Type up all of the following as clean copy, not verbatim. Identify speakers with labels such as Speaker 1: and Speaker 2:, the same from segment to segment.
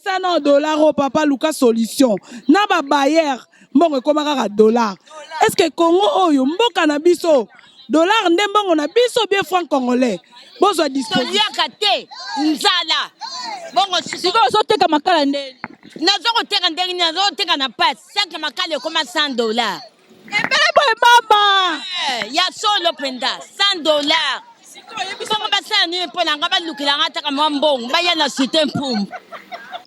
Speaker 1: 100 dollars au papa Lucas solution. Na ba bayer mbongo komaka dollar. Est-ce que Congo oyo mboka na biso dollar ndembongo na biso bien franc congolais. Bozo disposition.
Speaker 2: Yakate nzala. Bongo
Speaker 3: siko zoteka makala ndeni.
Speaker 2: Nazo koteka ndeni nazo teka na pass. 5 makala koma 100 dollars.
Speaker 3: Ebele boy mama.
Speaker 2: Ya solo penda 100 dollars. Bongo basa ni pona ngaba lukila ngata kama mbongo baya na cité mpumbu.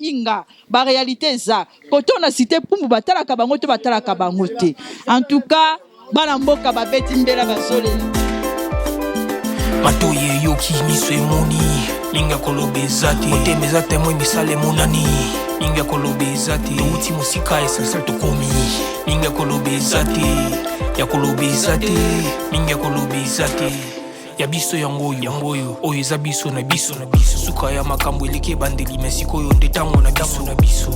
Speaker 3: Inga ba réalité za koto na cité mpumbu batala ka bango te batala ka bango te. En tout cas bana mboka babeti mbela basoleli.
Speaker 4: Matoye yoki miso emoni ninga kolobezati otemeza temwe misale monani ninga kolobezati uti musika esasa tokomi ninga kolobezati ya kolobezati ninga kolobezati ya biso yangoyo oyo eza biso na biso suka ya makambo eleke bandeli mesiko yo ndetango na biso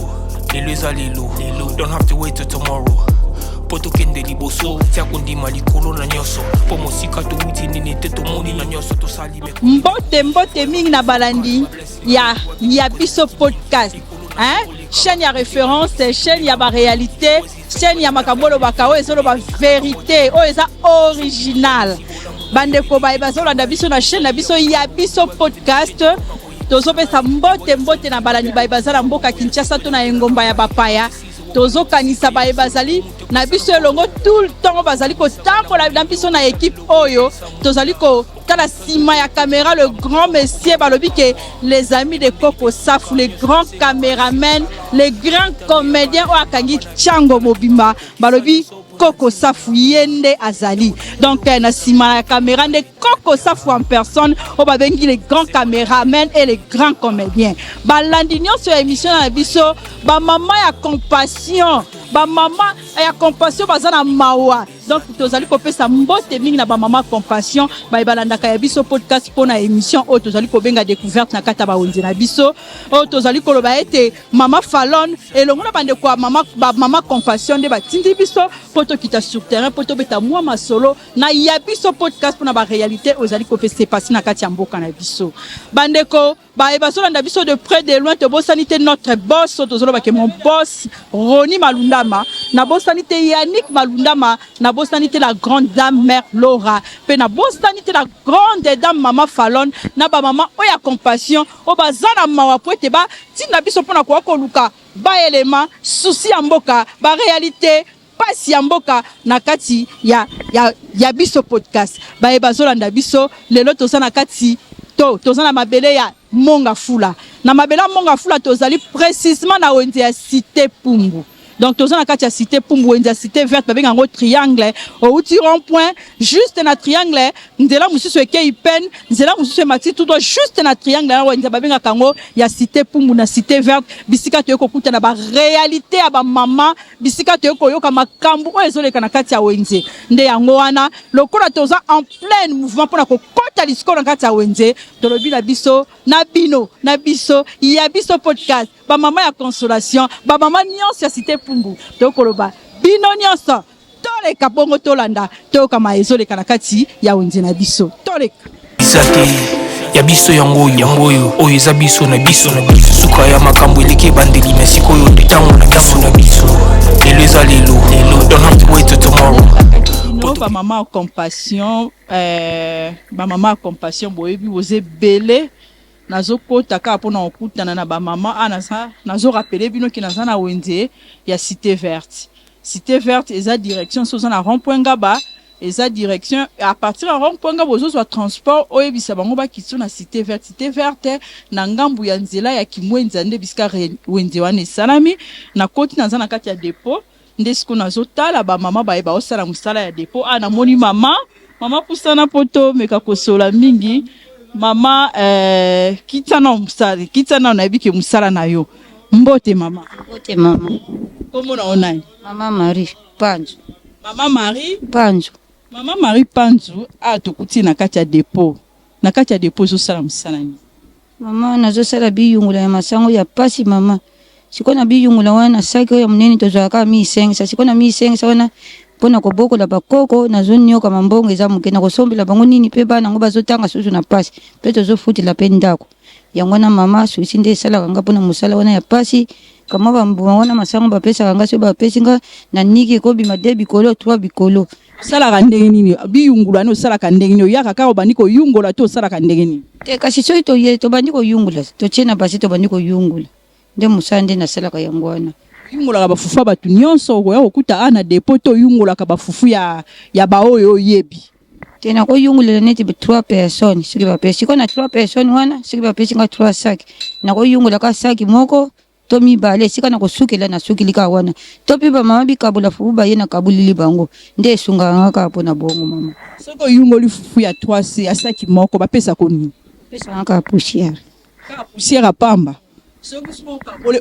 Speaker 4: lelo eza lelo don't have to wait till tomorrow poto kende liboso tia kondima likolo na nyoso po mosika to uti nini te to moni na nyoso to sali
Speaker 3: mbote mingi na balandi ya biso podcast chaîne ya référence chaîne ya ba réalité chaîne ya makambolo bakao ezolo ba vérité o eza original bandeko bazolanda biso na chaîne na biso ya biso podcast tozopesa mbote na balandi bazala mboka Kinshasa to na engomba ya bapaya tozokanisa bazali na biso elongo tout le temps bazali kotambola na biso na équipe oyo tozali ko tala sima ya caméra le grand monsieur balobi que les amis de Coco Safou les grands caméramens les grands comédiens o akangi Chango Mobimba balobi Coco Safou yende azali donc na sima ya caméra de Coco Safou en personne o babengi les grands caméramens et les grands comédiens balandi nyonso ya émission na biso ba maman ya compassion bazana mawa donc tozali kopesa mbote mingi na ba maman compassion balandaka ya biso podcast pona émission o tozali ko benga découverte na kata ba onzi na biso o tozali ko loba ete mama Fallon elongo na bande kwa mama compassion de batindi biso poto kita sur terrain poto beta moi masolo na ya biso podcast pona ba réalité ozali ko pesa passer na kati ya mboka na biso bandeko bazolanda biso de près de loin to bosanité notre boss tozoloba ke mon boss Roni Malundama na bosanité Yannick Malundama na bosanité la grande dame mère Laura pe na bosanité la grande dame maman Fallon na ba maman oya compassion o bazana mawa poete ba tinda biso pona ko koluka ba élément souci ya mboka ba réalité pasi ya mboka na kati ya biso podcast bazolanda biso lelo tozana kati tozana mabele ya Monga Fula na mabela Monga Fula tozali précisément na wenze ya cité Pumbu donc tozana kati ya cité Pumbu wenze ya cité verte babenga ngo triangle au uti rond point juste na triangle ndela mususu ekei pen ndela mususu mati tout droit juste na triangle na wenze babenga kango ya cité Pumbu na cité verte bisika to yokokuta na ba réalité ya ba mama bisika to yokoyoka makambu o ezoleka na kati ya wenze nde yango wana lokola toza en plein mouvement pona ko kota lisiko na kati ya wenze tolobi na biso na bino na biso ya biso podcast ba mama ya consolation ba mama nyonso ya cité Pumbu tokoloba bino nyonso toleka bongo tolanda tokama ezoleka na kati ya wenze na biso toleka
Speaker 4: isate ya biso yangoyo oyo eza biso na biso suka ya makambo eleke bandeli mesiko oyo ndetango na biso lelo eza lelo don't have to wait till tomorrow
Speaker 3: no ba mama compassion boyebi oze belé nazokota ka pona okutana na ba mama anasa nazo rappeler bino ki naza na wenze ya cité verte eza direction soza na rond-point Ngaba eza direction à partir de rond-point Ngaba ozo soit transport oyebisa bango ba kitso na cité verte na ngambu ya nzela ya Kimwenza nde biska wenze wana salami na koti naza na kati ya dépôt ndesiko nazotala ba mama ba osala musala ya dépôt ana moni mama pusana poto meka kosola mingi mama kitana na biki musala na yo mbote mama komo na onai
Speaker 5: mama Marie Panzu
Speaker 3: mama Marie Panzu atokuti na kati ya dépôt zo sala musala ni
Speaker 5: mama nazo sala biyungula ya masango ya pasi mama sikona biyungula wana saki ya munene tozaka mi senga sikona mi senga wana pona ko boko la bakoko na zone nyoka mambongo eza mukena ko sombela bango nini pe bana ngo bazotanga susu na pasi pe tozo futi la pe ndako yango na mama susi nde esalaka nga mpona mosala wana ya pasi kama bambuma wana masango bapesaka nga so bapesi nga na niki ekobima 2 bikolo 3 bikolo.
Speaker 3: osalaka ndenge nini biyungula ni osalaka ndenge nini oyaka kaka obandi koyungola to osalaka ndenge nini
Speaker 5: te kasi soki tobandi koyungula totie na basi tobandi koyungula nde mosala nde nasalaka yango wana.
Speaker 3: oyungolaka bafufu ya bato nyonso okoya kokuta ana depo to oyungolaka bafufu ya baoyo oyebi
Speaker 5: te nakoyungulela neti 3 personnes soki bapesi sikoyo na 3 personnes wana soki bapesi nga 3 saki nakoyungulaka saki moko to mibale sika na kosukela na sukili ka wana to mpe bamama bikabula fufu baye na kabulili bango nde esungaka nga kaka mpona bongo mama.
Speaker 3: soki oyungoli fufu ya 3 ya saki moko bapesa koni
Speaker 5: pesaka kaka poussière
Speaker 3: kaka poussière apamba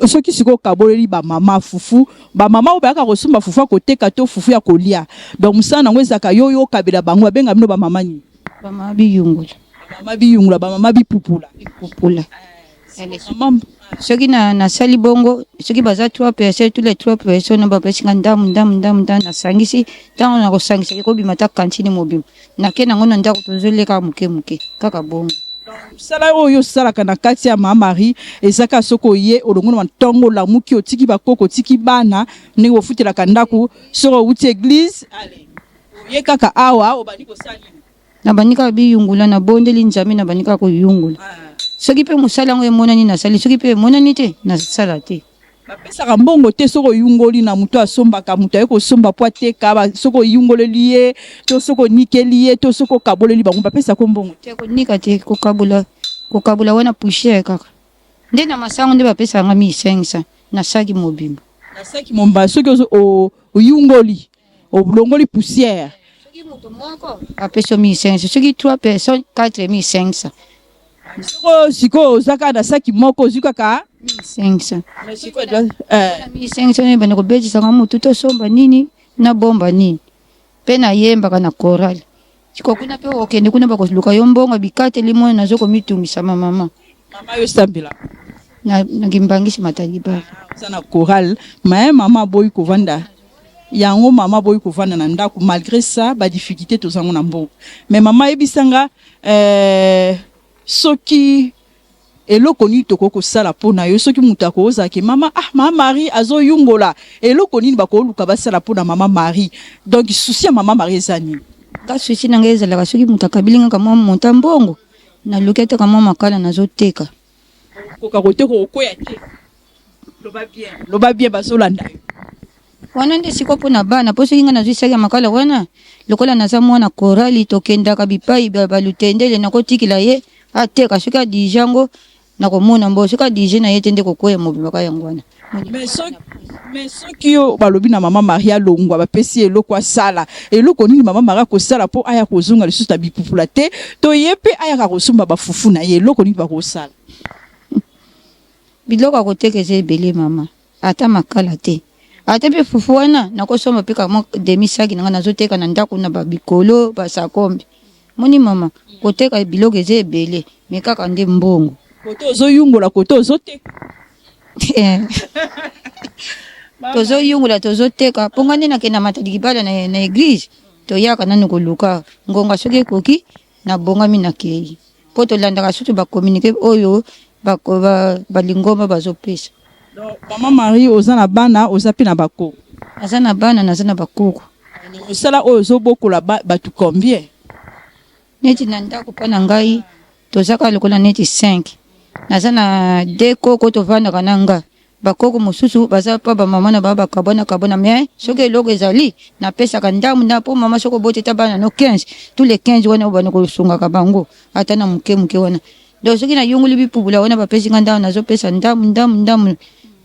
Speaker 3: soki sikoyo okaboleli bamama fufu bamama oyo bayaka kosomba fufu ya koteka to fufu ya kolia donc mosala nango ezalaka yo okabela bango babenga bino bamama nini
Speaker 5: bamama biyungula
Speaker 3: bamama biyungula bamama bipupula
Speaker 5: soki nasali bongo soki baza 3 personnes tous les 3 personnes bapesinga ndamu nasangisi ntango na kosangisa ekobima ta kantine mobima nake nango na ndako tozoleka moke kaka bongo.
Speaker 3: sala oyo osalaka na kati ya mama Marie ezaka soko oye olongo na ntongo olamuki otiki bakoko otiki bana ndenge ofutelaka ndako soko outi église allez oye kaka awa obandi kosala
Speaker 5: nabandi kaka biyungula na bondeli nzambe nabandi kaka koyungula soki mpe mosala yango emonani nasali soki mpe emonani te nasala te
Speaker 3: bapesaka mbongo te soko oyungoli na moto asombaka moto aye kosomba po ateka soko oyungoleli ye to soko onikeli ye to soko okaboleli bango bapesaka mbongo
Speaker 5: te konika te kokabula wana poussière kaka nde na masango nde bapesaka nga 1500 na saki mobimba
Speaker 3: na saki momba soki oyungoli olongoli poussière
Speaker 5: soki moto moko apesi 1500 soki 3 personnes 4500
Speaker 3: siko ozaka na saki moko ozwi kaka
Speaker 5: 1500 1500 bana kobetisaka motu tosomba nini na bomba nini mpe nayembaka na chorale siko kuna mpe okende kuna bakoluka yo mbongo bikateli mwana nazokomitungisa mama
Speaker 3: yo esambela
Speaker 5: nakimbangisi matalibala
Speaker 3: oza na chorale me mama boyi kovanda yango mama boyi kovanda na ndako malgré ça badifficulté tozango na mbongo me mama yebisanga soki eloko nini tokoki kosala mpona yo soki moto akozalaki mama Marie azoyungola eloko nini bakoluka basala mpona mama Marie donc susi ya mama Marie eza nini
Speaker 5: nga susi na ngai ezalaka soki moto akabili nga kamwa monta mbongo naluki ateka mwa makala nazoteka
Speaker 3: koka koteka okoya te loba bien bazolanda yo
Speaker 5: wana nde siko mpona bana mpo soki nga nazwisaki ya makala wana lokola naza mwana korali tokendaka bipai balutendele nakotikila ye ateka soki adijango nakomona mbo soki adije na ye te nde kokwea mobimaka yango wana
Speaker 3: mais soki yo balobi na mama Marie alongwa bapesi eloko asala eloko nini mama Marie akosala mpo aya kozonga lisusu na bipupula te to ye mpe ayaka kosomba bafufu na ye eloko nini bakosala
Speaker 5: biloko akoteka eza ebele mama ata makala te ata mpe fufu wana nakosomba mpe kama demi saki nanga nazoteka na ndako na babikolo basakombe moni mama koteka biloko eza ebele me kaka nde mbongo
Speaker 3: kote ozoyungola kote ozoteka
Speaker 5: tozoyungola tozoteka mpo nga nde nakenda matalikibala na eglise toyaka nanu koluka ngonga soki ekoki nabongami nakei mpo tolandaka soki bakomunike oyo balingomba bazopesa.
Speaker 3: Mama Marie oza na bana oza pe na bakoko
Speaker 5: naza na bana naza na bakoko
Speaker 3: osala oyo ozobokola batu combien
Speaker 5: neti na ndako mpa na ngai tozaka lokola neti 5 naza na 2 koko tovandaka na nga bakoko mosusu baza pa bamama na baba bakabona me soki eloko ezali napesaka ndamu nda mpo mama soki oboteta bana no 15 tous les 15 wana obana kosungaka bango ata na moke wana donc soki nayunguli bipubula wana bapesi nga ndamu nazopesa ndamu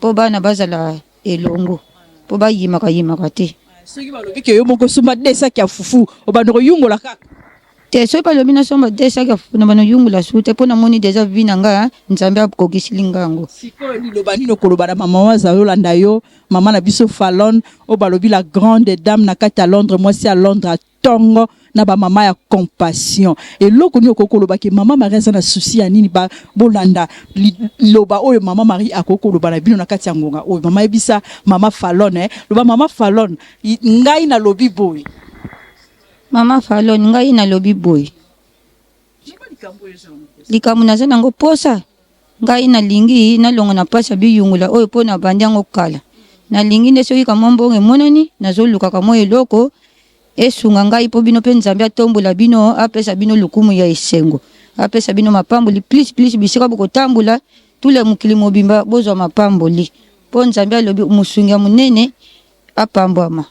Speaker 5: mpo bana bazala elongo mpo bayimaka te
Speaker 3: soki balobi ke yo moko somba 2 saki ya fufu obanda koyungola kaka
Speaker 5: te soki balobi nasomba 2 saki ya fufu na banoyungola su te mpo namoni deja vi na nga nzambe akokisili ngango
Speaker 3: sikoyo liloba nini okoloba na mama waza yolanda yo mama na biso Fallon oyo balobi la grande dame na kati ya Londres mwasi ya Londres atongo na bamama ya compassion eloko nini okokoloba ke mama Marie aza na susi ya nini bolanda liloba oyo mama Marie akokoloba na bino na kati ya ngonga oyo mama yebisa mama Fallon loba mama Fallon ngai nalobi boye
Speaker 5: mama Fallon ngai nalobi boye likambo naza nango posa ngai nalingi nalonga na pasi biyungula oyo mpo na bandi yango kala nalingi nde soki kamwa mbongo emonani nazoluka kamwa eloko esunga ngai mpo bino mpe nzambe atombola bino apesa bino lukumu ya esengo apesa bino mapamboli plus bisika bokotambula tule mokili mobimba bozwa mapamboli mpo nzambe alobi mosungi ya monene apambwama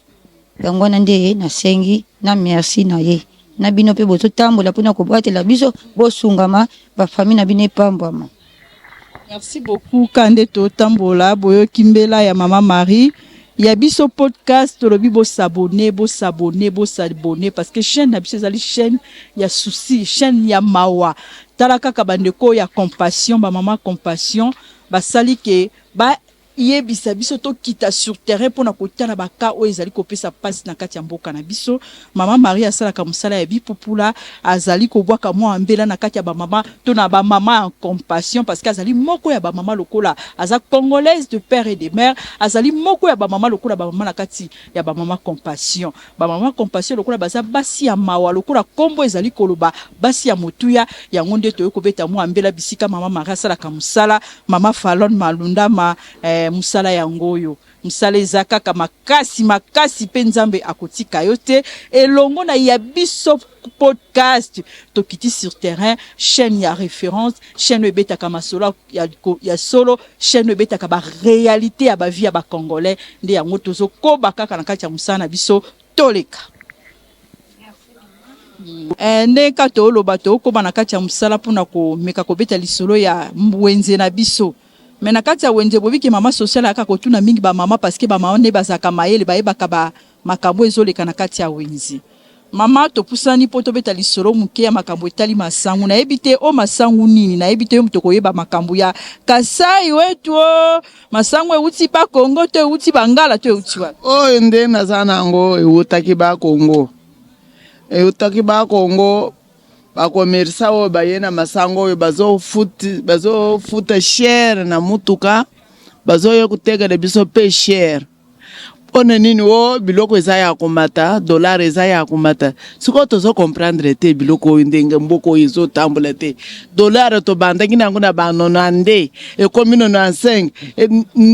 Speaker 5: yango wana nde nasengi na merci na ye na bino mpe bozotambola mpona kobatela biso bosungama bafamille na bino epambwama.
Speaker 3: Merci beaucoup Kande totambola boyoki mbela ya Mama Marie ya biso podcast tolobi bo s'abonner parce que chaîne na biso ezali chaîne ya souci chaîne ya mawa tala kaka bandeko ya compassion ba mama compassion basali ke ba yebisa biso to kita sur terrain pona kotala baka o ezali kopesa passe na kati ya mboka na biso. Mama Marie asalaka musala ya bipupula azali kobwaka mwa mbela na kati ya ba mama to na ba mama en compassion parce que azali moko ya ba mama lokola aza congolaise de père et de mère azali moko ya ba mama lokola ba mama na kati ya ba mama compassion lokola baza basi ya mawa lokola kombo ezali koloba basi ya motuya ya ngonde to yokobeta mwa mbela bisika Mama Marie asalaka musala. Mama Fallon Malunda musala ya ngoyo musala ezaka kaka makasi pe nzambe akotika yote elongo na ya biso podcast tokiti sur terrain chaîne ya référence chaîne ebetaka masolo ya solo chaîne ebetaka ba réalité ya ba vie ya ba congolais nde yango tozokoba kaka na kati ya musala na biso toleka nde kato oloba tokoba na kati ya musala mpona komeka kobeta lisolo ya mbwenze na biso. Mais na kati ya wenze bobiki mama social aka kotuna mingi ba mama parce que ba mama ne bazaka mayele bayebaka ba makambo ezoleka na kati ya wenze. Mama to pusani poto beta lisolo muke ya makambo etali masangu na ebite o masangu nini na ebite yo mutoko yeba makambo ya Kasai wetu masangu euti pa Kongo to euti Bangala to euti wa
Speaker 6: nde nazana ngo eutaki ba Kongo bakomerisa oyo bayena masango oyo bazofuta shere na mutuka bazoyo kutegela biso pe shere mpona nini o biloko eza ya komata dollar eza ya komata sikoyo tozo comprendre te biloko oyo ndenge mboka oyo ezotambola te dollar tobandaki nango na banona nde ekomi 95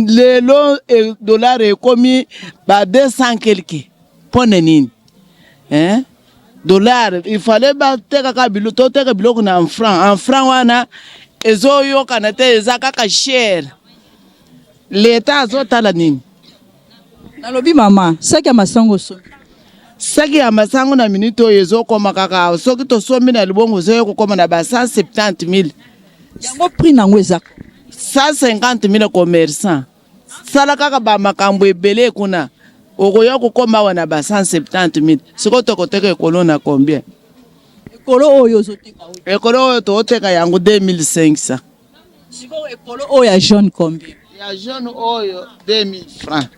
Speaker 6: lelo dollar ekomi ba 200 quelque mpona nini dollar il fallait ba teka ka biloko teka biloko na en franc wana ezoyoka na te eza kaka cher leta azotala nini
Speaker 3: nalobi mama saki ya masango so
Speaker 6: saki ya masango na minute oyo ezokoma kaka soki tosombi na libongo ezoyo kokoma na ba 170,000
Speaker 3: yango prix nango eza
Speaker 6: 150,000 commerçant sala kaka ba makambo ebele kuna okoya kokoma wana ba 170,000 siko tokoteka ekolo na combien
Speaker 3: ekolo oyo zoteka
Speaker 6: ekolo oyo toteka yango 2500
Speaker 3: siko ekolo oyo ya jaune combien
Speaker 6: ya jaune oyo 2000 francs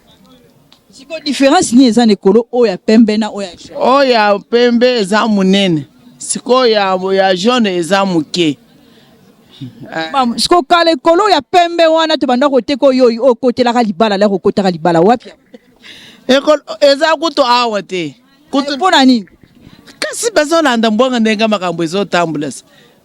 Speaker 3: siko différence ni eza ekolo oyo ya pembe na oyo ya jaune
Speaker 6: oyo ya pembe eza munene siko ya jaune eza muke
Speaker 3: siko kala ekolo ya pembe wana to banda koteka oyo okotelaka libala la kokotaka libala wapi
Speaker 6: ekolo eza kuto awa te kuto
Speaker 3: mpona nini
Speaker 6: kasi bazolanda mbonga ndenge makambo ezotambula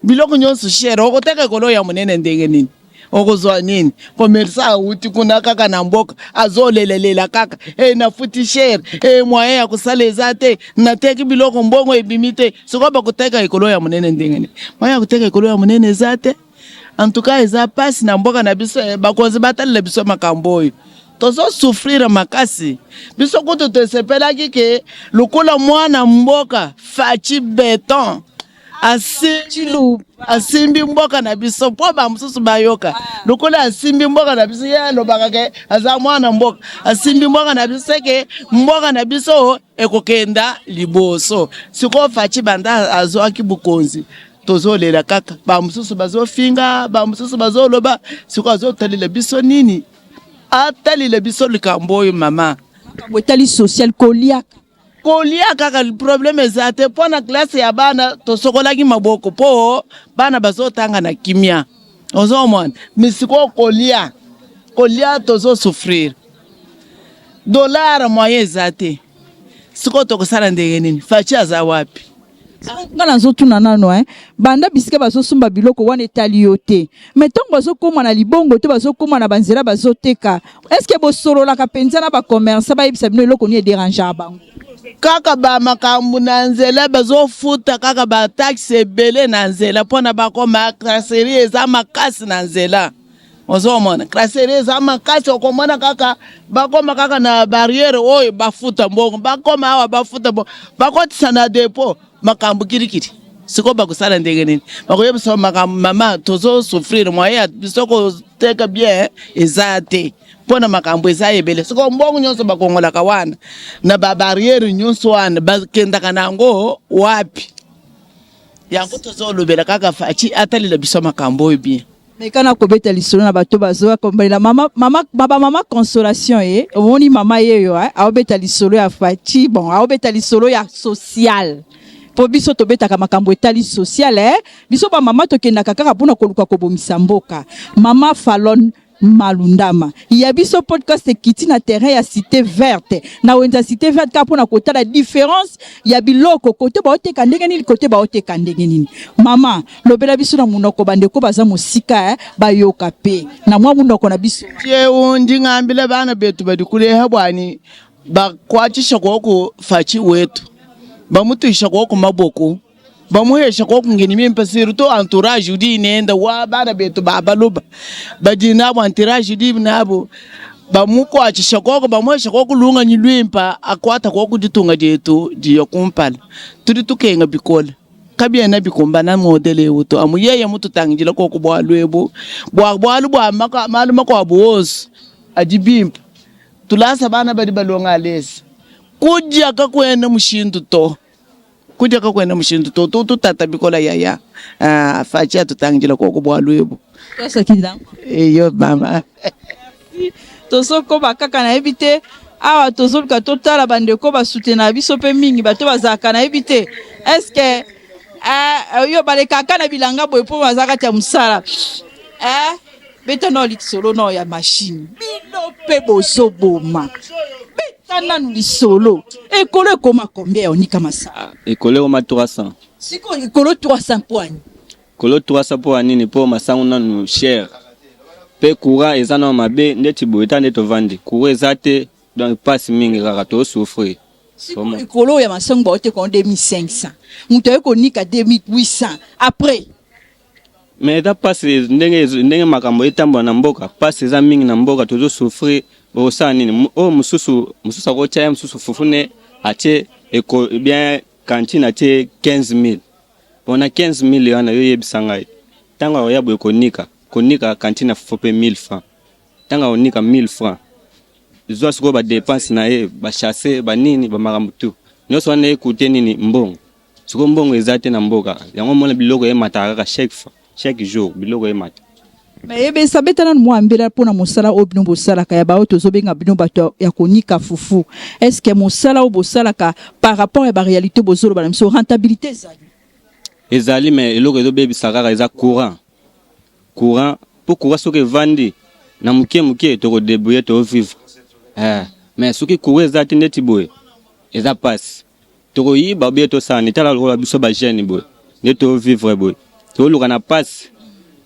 Speaker 6: biloko nyonso shere okoteka ekolo ya munene ndenge nini okozwa nini komersa auti kuna kaka na mboka azolelelela kaka nafuti shere moyen ya kosala eza te nateki biloko mbongo ebimi te sikoyo bakoteka ekolo ya munene ndenge nini moyen ya koteka ekolo ya munene eza te en tout cas eza pasi na mboka na biso bakonzi batalela biso makambo oyo tozo souffrir makasi biso kutu tosepelaki ke lokola mwana mboka faci beton asimbi mboka na biso mpo bamosusu bayoka lokola asimbi mboka na biso ye alobaka ke aza mwana mboka asimbi mboka na biso ke mboka na biso ekokenda liboso sikoyo faci banda azwaki bukonzi tozolela kaka bamosusu bazofinga bamosusu bazoloba sikoyo azotalela biso nini atalile biso likambo oyo mama
Speaker 3: etali social kolia
Speaker 6: kaka problème eza te mpo na classe ya bana tosokolaki maboko mpo bana bazotanga na kimia ozomona misiko kolia tozosouffrir dollar moyen eza te sikoyo tokosala ndenge nini faci aza wapi
Speaker 3: ngana nzotuna nano banda bisika bazosomba biloko wana etali yo te mais ntongo bazokóma na libongo to bazokóma na banzela bazoteka estce bosololaka mpenza na bacommerçant bayebisa bino eloko nini edérangeaka bango
Speaker 6: kaka bamakambo na nzela bazofuta kaka bataxe ebele na nzela mpona bakoma kraseri eza makasi na nzela ozomona kraseri eza makasi okomona kaka bakoma kaka na barriere oyo bafuta mbongo bakoma awa bafuta mbongo bakotisa na depo makambo kirikiri siko bakusala ndenge nini bakoyebisa makambo mama tozosufrire mwaye bisoko teka bien eza te mpona makambo eza ebele siko mbongo nyonso bakongolaka wana na babarriere nyonso wana bakendaka nango wapi yango tozolobela kaka faci atalila biso makambo oyo bien
Speaker 3: mekana kobeta lisolo na bato bazoa kombalela mama consolation omoni mama yeyo aobeta lisolo ya faci bon aobeta lisolo ya social po biso tobetaka makambo etali social biso ba mama tokendaka kaka mpona koluka kobomisa mboka mama Falon Malundama ya biso podcast ekiti na terrain ya cité verte na wenza cité verte ka mpona kotala différence ya biloko kote baoteka ndenge nini kote baoteka ndenge nini mama lobela biso na munoko bandeko baza mosika bayoka pe na mwa munoko na biso
Speaker 6: ye undi ngambile bana betu badikule habwani bakwachisha koko faci wetu bamutuisha koko maboko bamuhesha koko ngeni mimpasiru to entourage udi nenda wa bana betu babaluba badina bo entourage udi nabo bamukwachisha koko bamuhesha koko lunga nyilwimpa akwata koko ditunga detu diyo kumpala tudi tukenga bikola kabia na bikomba na modele uto amuyeye mutu tangijila koko bwalwebo bwalu bwa malu makwa bwos adibimpa tulasa bana badi balonga lesi kujja kakwena mushindu to kujja kakwena mushindu to tutata bikola yaya faci atutangijila koko bwalwebo
Speaker 3: tosa kidam
Speaker 6: yo mama
Speaker 3: tosoko bakaka na ebite awa tozoluka totala bandeko basutena biso pe mingi bato bazaka na ebite est-ce que yo balekaka na bilanga boye po bazaka tia musala beta no lisolo no ya machine bino pe bozoboma beta nanu lisolo ekolo ekoma combien onika masala
Speaker 7: ekolo oma 300
Speaker 3: siko ekolo 300 poani
Speaker 7: ekolo 300 po nini po masango nanu cher pe courant eza na mabe ndeti boye ta ndeto vandi courant eza te donc passe mingi kaka to souffrir
Speaker 3: siko ekolo ya masango baote ko 2500 muto eko nika 2800 après
Speaker 7: mais da passe ndenge makambo etambo na mboka passe eza mingi na mboka tozo souffrir osa nini o mususu akocha mususu fufune ache eko bien cantine ache 15000 pona 15000 yana yo yebisanga tanga oyabo konika cantine fufu pe 1000 francs tanga onika 1000 francs zo siko ba dépense na ye ba chasser ba nini ba makambo tu nyonso wana ekute nini mbongo siko mbongo ezate na mboka yango mona biloko ye mataka chaque jour biloko ye mata
Speaker 3: mais ebe sabeta na mwa mbela pona mosala obino bosala ka ya ba oto zobenga bino bato ya konika fufu est-ce que mosala obosala ka par rapport à la réalité bozolo ba miso rentabilité
Speaker 7: ezali mais eloko ezo bebisaka eza courant pour courant soki vandi na muke to débrouiller to vivre mais soki courant eza te ndeti boye eza passe to yiba bien to sani tala lokola biso ba jeune boye neto vivre boye to luka na passe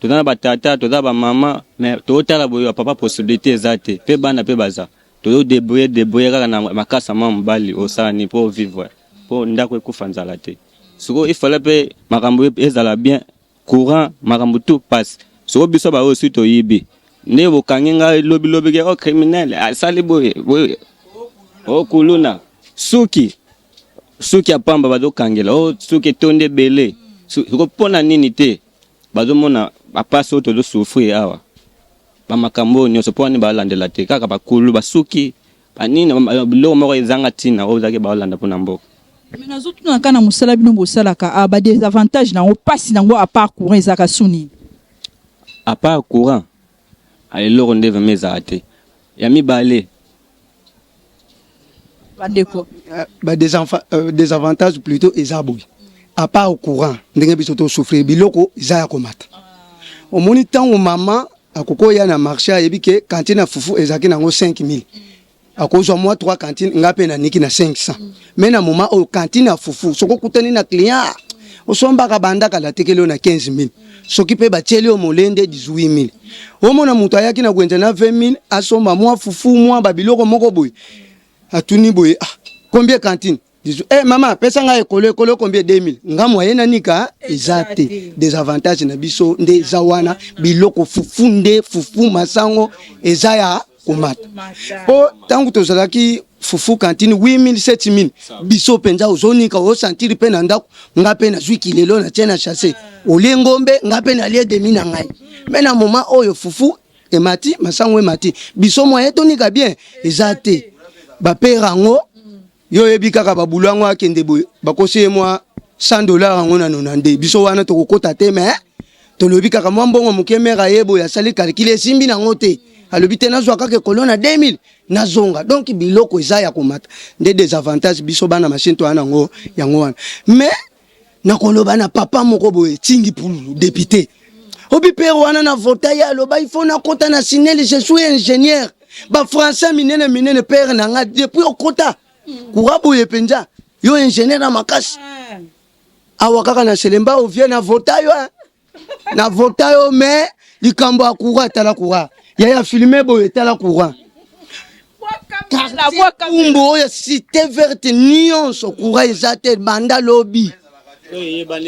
Speaker 7: to na batata to ba mama mais to tala boye papa possibilité eza te pe bana pe baza to débrouiller kaka na makasa mambali osani pour vivre pour ndako ekufa nzala te soko il fallait pe makambo ezala bien courant makambo tout passe soko biso ba aussi to yibi ne bokangenga lobi ke o criminel asali boye o kuluna suki apamba bazo kangela o suki tonde bele soko pona nini te bazo mona apaso to do souffrir awa ba makambo nyonso pona balandela te kaka bakulu basuki banini biloko moko ezanga tina o zake balanda pona mboka
Speaker 3: mais nazotuna kana musala bino bosalaka ba des avantages nango pasi nango à part courant ezaka suni
Speaker 7: à part courant eloko ndeve meza te ya mibale
Speaker 3: bandeko
Speaker 8: des avantages plutôt ezaboy à part au courant ndenge biso to souffrir biloko ezaya komata omoni tango mama akoko ya na marché ayebi ke cantine na fufu ezaki nango 5000 akozwa moi 3 cantines ngape na niki na 500 mais na moment au cantine na fufu soko kutani na client osombaka bandaka la tekelo na 15000 soki pe batieli o molende 18000 omona mutu ayaki na kwenza na 20000 asomba mwa fufu mwa babiloko moko boye atuni boye combien cantine mama pesa nga ekolo combien 2000 nga moyena nika ezate des avantages na biso nde zawana biloko fufu nde fufu masango ezaya komata po tangu tozalaki fufu cantine 8000 7000 biso penza ozonika o sentir pe na ndako nga pe na zwi kilelo na tiena chasser olengombe nga pe na lie demi na ngai mais na moment oyo fufu emati masango emati biso moyen tonika bien ezate ba perango yo yebi kaka babulu yango akende boye bakosi mwa $100 yango na nonande biso wana tokokota te mais tolobi kaka mwa mbongo moke mera yebo ya sali calcul esimbi nango te alobi te nazwa kaka kolona 2000 nazonga donc biloko eza ya komata nde des avantages biso bana machine to wana yango wana mais nakoloba na papa moko boye tingi pulu député obi père wana na vota ya loba il faut na kota na sineli je suis ingénieur ba français minene père nanga depuis okota kurabu yepenja yo ingénieur na makasi awa kaka na selemba ovie na vota yo mais likambo akura tala kura ya filmer boye tala kura kumbo oyo cité verte nyonso kura ezate banda lobby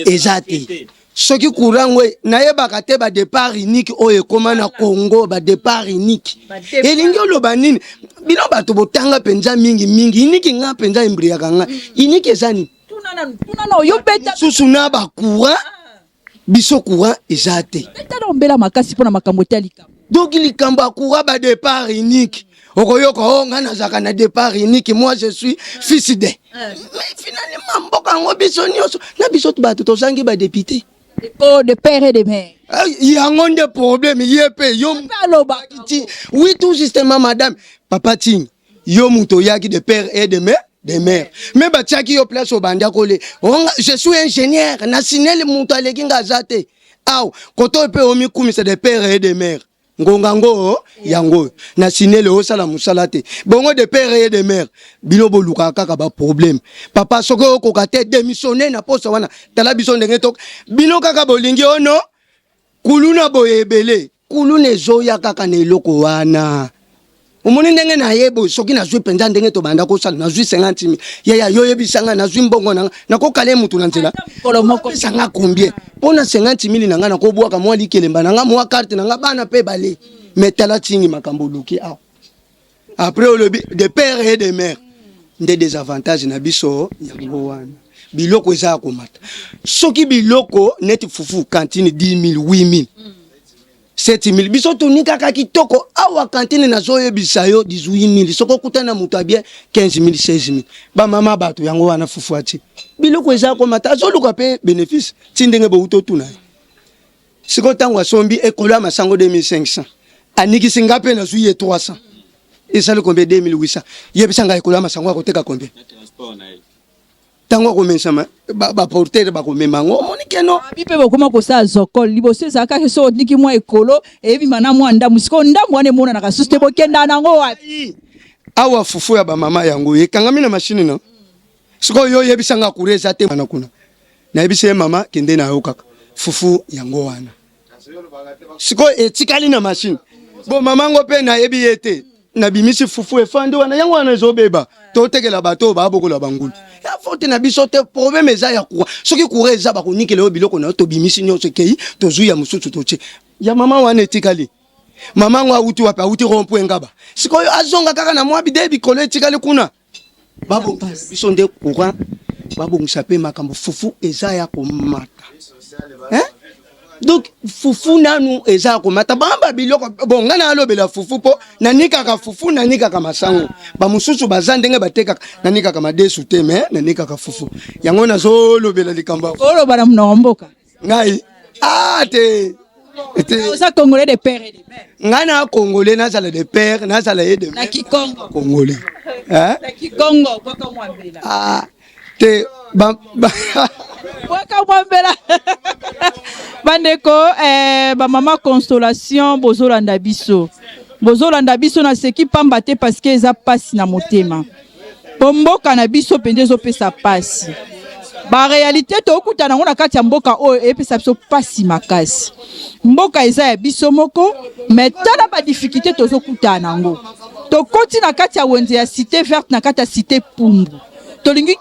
Speaker 8: ezate soki kurango nayebaka te ba départ unique oyo ekoma na Congo ba départ unique elingi oloba nini bino bato botanga penza mingi unique nga penza embriaka nga unique ezani tunana oyo beta susu na ba courant biso courant ezate
Speaker 3: beta ombela makasi pona makambo talika
Speaker 8: donc likambo akura ba départ unique okoyoka nga nazaka na départ unique moi je suis fils de mais finalement mboka ngo biso nyonso na biso bato tozangi ba député
Speaker 3: de père et de mère.
Speaker 8: Il y a un de problème, il y a pas. Oui, tout justement, madame. Papa Ting, yo muto yaki de père et de mère. Mais batiaki yo place au banda kole. Je suis ingénieur. Nasinel muto alekinga zate. Aw, koto pe omi kumi c'est de père et de mère. Ngongango yango na sinele osala musalate bongo de père et de mère bilobo luka kaka ba problème papa soko ko kate démissionner na poste wana tala biso ndenge tok bino kaka bolingi ono kuluna boyebele kulune zoya kaka na eloko wana omoni ndenge na yebo soki na zwi penza ndenge to banda ko sala na zwi 50000 ya yo yebisanga na zwi mbongo na ko kale mutu na nzela kolomoko sanga combien pona 50000 nanga na ko bwaka mwa likelemba nanga mwa carte nanga bana pe bale metala tingi makambo luki a après le de père et de mère nde des avantages na biso yango wana biloko eza komata soki biloko net fufu cantine 10000 8000 7000 biso tonika kaka kitoko awa cantine na zoye bisayo 18000 soko kutana mutu bien 15000 16000 ba mama bato yango wana fufu ati biloko eza komata azoluka pe bénéfice tindenge bo uto tuna siko tangwa sombi ekolo ya masango 2500 aniki singa pe na zuye 300 esali combien 2800 yebisanga ekolo ya masango akoteka combien tango komensama ba porter ba komema ngo monikeno
Speaker 3: bipe bokoma ko sa zokol liboso ezaka ke so niki mwa ekolo ebima na mwa ndamu siko ndamu wane mona na kasuste bokenda nango wapi
Speaker 8: awa fufu ya ba mama yango ekangami na machine no siko yo yebisanga kureza te mana kuna na yebise mama kende na yo kaka fufu yango wana siko etikali na machine bo mama ngo pe na yebi yete na bimisi fufu efande wana yango wana ezobeba totekela bato babokola bangulu ya fote na biso te problème eza ya kuwa soki kuwa eza bakonikela yo biloko na to bimisi nyonso kei tozuya mususu toche ya mama wana etikali mama ngo auti wapi auti rompo ngaba sikoyo azonga kaka na mwa bide bikolo etikali kuna babo biso nde kuwa babo musape makambo fufu eza ya komata donc fufu nanu eza komata bamba biloko bon ngana alobela fufu po nanika ka fufu nanika ka masango ba mususu bazandenge bateka nanika ka madesu te mais nanika ka fufu yango nazo lobela likamba
Speaker 3: olo bana mnomboka
Speaker 8: ngai te
Speaker 3: ça congolais de père et de mère
Speaker 8: ngana congolais nazala de père nazala et de mère
Speaker 3: na kikongo
Speaker 8: congolais
Speaker 3: na kikongo kwa mwambela
Speaker 8: te
Speaker 3: waka mwambela bandeko ba mama consolation bozolanda biso na seki pamba te parce que eza pasi na motema bomboka na biso pende ezopesa pasi ba réalité tokutana ngo na kati ya mboka oyo epesa biso pasi makasi. Mboka eza ya biso moko mais tala ba difficulté tozokutana ngo. Tokoti na kati ya wenze ya cité verte na kati ya cité Pumbu. Tolingi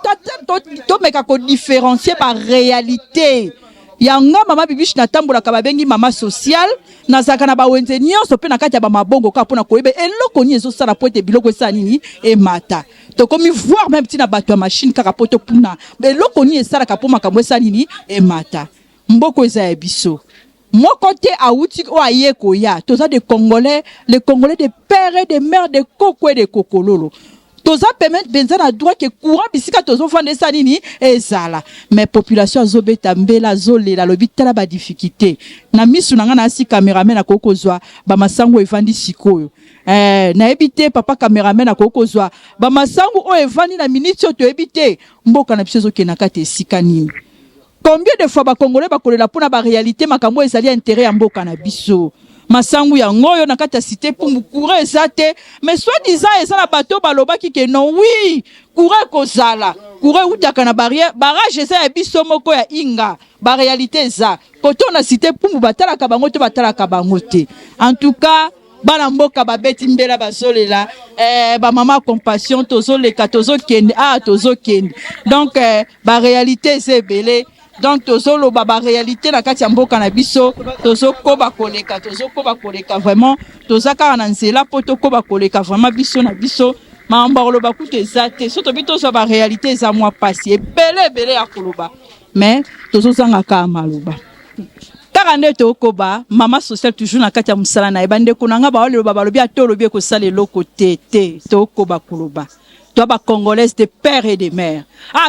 Speaker 3: to meka ko différencier ba réalité. Yanga mama bibishi na tambola ka babengi mama social na zaka na ba wenze nyonso pe na kati ya ba mabongo ka pona koyebe eloko ni ezo sala pote biloko esa nini e mata. To komi voir même tina bato ya machine kaka poto puna eloko ni esala ka poma ka mwesa nini e mata. Mboko eza ya biso. Mon côté aouti o aye koya toza de Congolais, les Congolais de pères et de mères de koko et de kokololo. Toza permettre benza na droit que courant bisika tozo fande sa nini ezala mais population azobeta mbela zolela lobi tala ba difficulté na misu nanga na si cameraman na kokozwa ba masango evandi sikoyo na ebité papa cameraman na kokozwa ba masango o evandi na minute to ebité mboka na biso zo na kati esika nini. Combien de fois ba Congolais ba kolela pona ba réalité makambo ezali intérêt ya mboka na biso. Masangu ya ngoyo na kati ya cité Pumbu courant ezate mais soit disant eza na bateau balobaki ke non oui courant kozala courant utaka na barrière barrage eza ya biso moko ya inga ba réalité eza koto na cité Pumbu batalaka bango te batalaka bango te. En tout cas bana mboka babeti mbela bazolela ba mama compassion tozoleka tozokende tozokende donc ba réalité eza ebele. Donc tozolo baba réalité na kati ya mboka na biso tozokoba koleka vraiment tozaka na nzela poto koba koleka vraiment biso na biso mamba koloba kutu ezate soto bito zo ba réalité za mwa pasi ebele ya koloba mais tozozanga ka maloba karande tokoba mama social toujours na kati ya musala na ebande kunanga ba ole baba lobi atolobi ko sala eloko te tokoba koloba. Toi ba Congolaise de pères et de mères.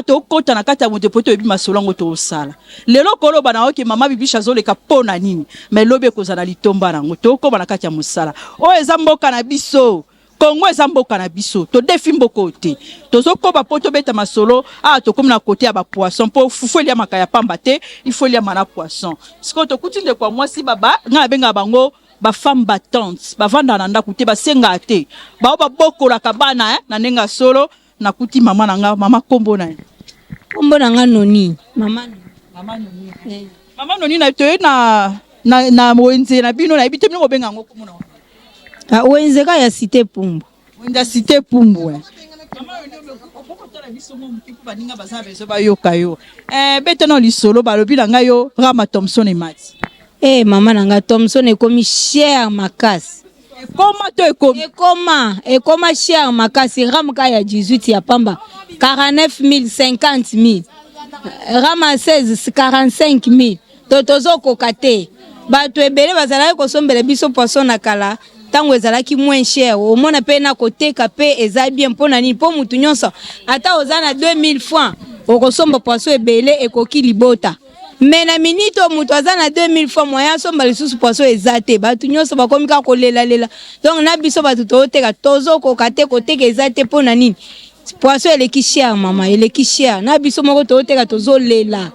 Speaker 3: To kota na kati ya moto poto ebi masolongo to osala. Lelo kolo bana oki mama bibi chazo ka pona nini. Mais lobe ko zana litomba na ngoto ko bana kati ya musala. O eza mboka na biso. Kongo eza mboka na biso. To defi mboko te. Tozo ko ba poto beta masolo to comme na côté ya ba poisson po fufu elia makaya pamba te, il faut elia mana poisson. Siko to kutinde kwa mwasi baba nga benga bango ba femme battante ba vanda na ndaku te ba senga te ba bokola kabana na nenga solo na kuti mama nanga mama kombo na noni mama noni na to na wenze na bino na ibite bino benga ngo komona
Speaker 9: wenze ka ya cité Pumbu
Speaker 3: wenza cité Pumbu mama noni okokotala biso mo mpiku baninga bazabe so bayoka yo betano lisolo balobi nanga yo Rama Thompson emati.
Speaker 9: Maman nanga Thompson ekomi cher makasi. Ekoma cher makasi. Ramka ya 18 ya pamba 49 000 50 000. Rama 16 45 000. Totozo kokate. Bato ebele bazala ko sombele biso poisson na kala. Tango ezalaki moins cher. Omona pe na koteka pe eza bien pona ni po mutu nyonso. Ata ozana 2000 francs. Okosomba poisson ebele ekoki libota. Mais na minute mutu azana 2000 fois moyen somba lisusu poisson ezate batu nyonso bakomika kolela lela donc na biso batu toteka tozo kokate koteka ezate pona nini poisson eleki cher mama eleki cher na biso moko toteka tozo lela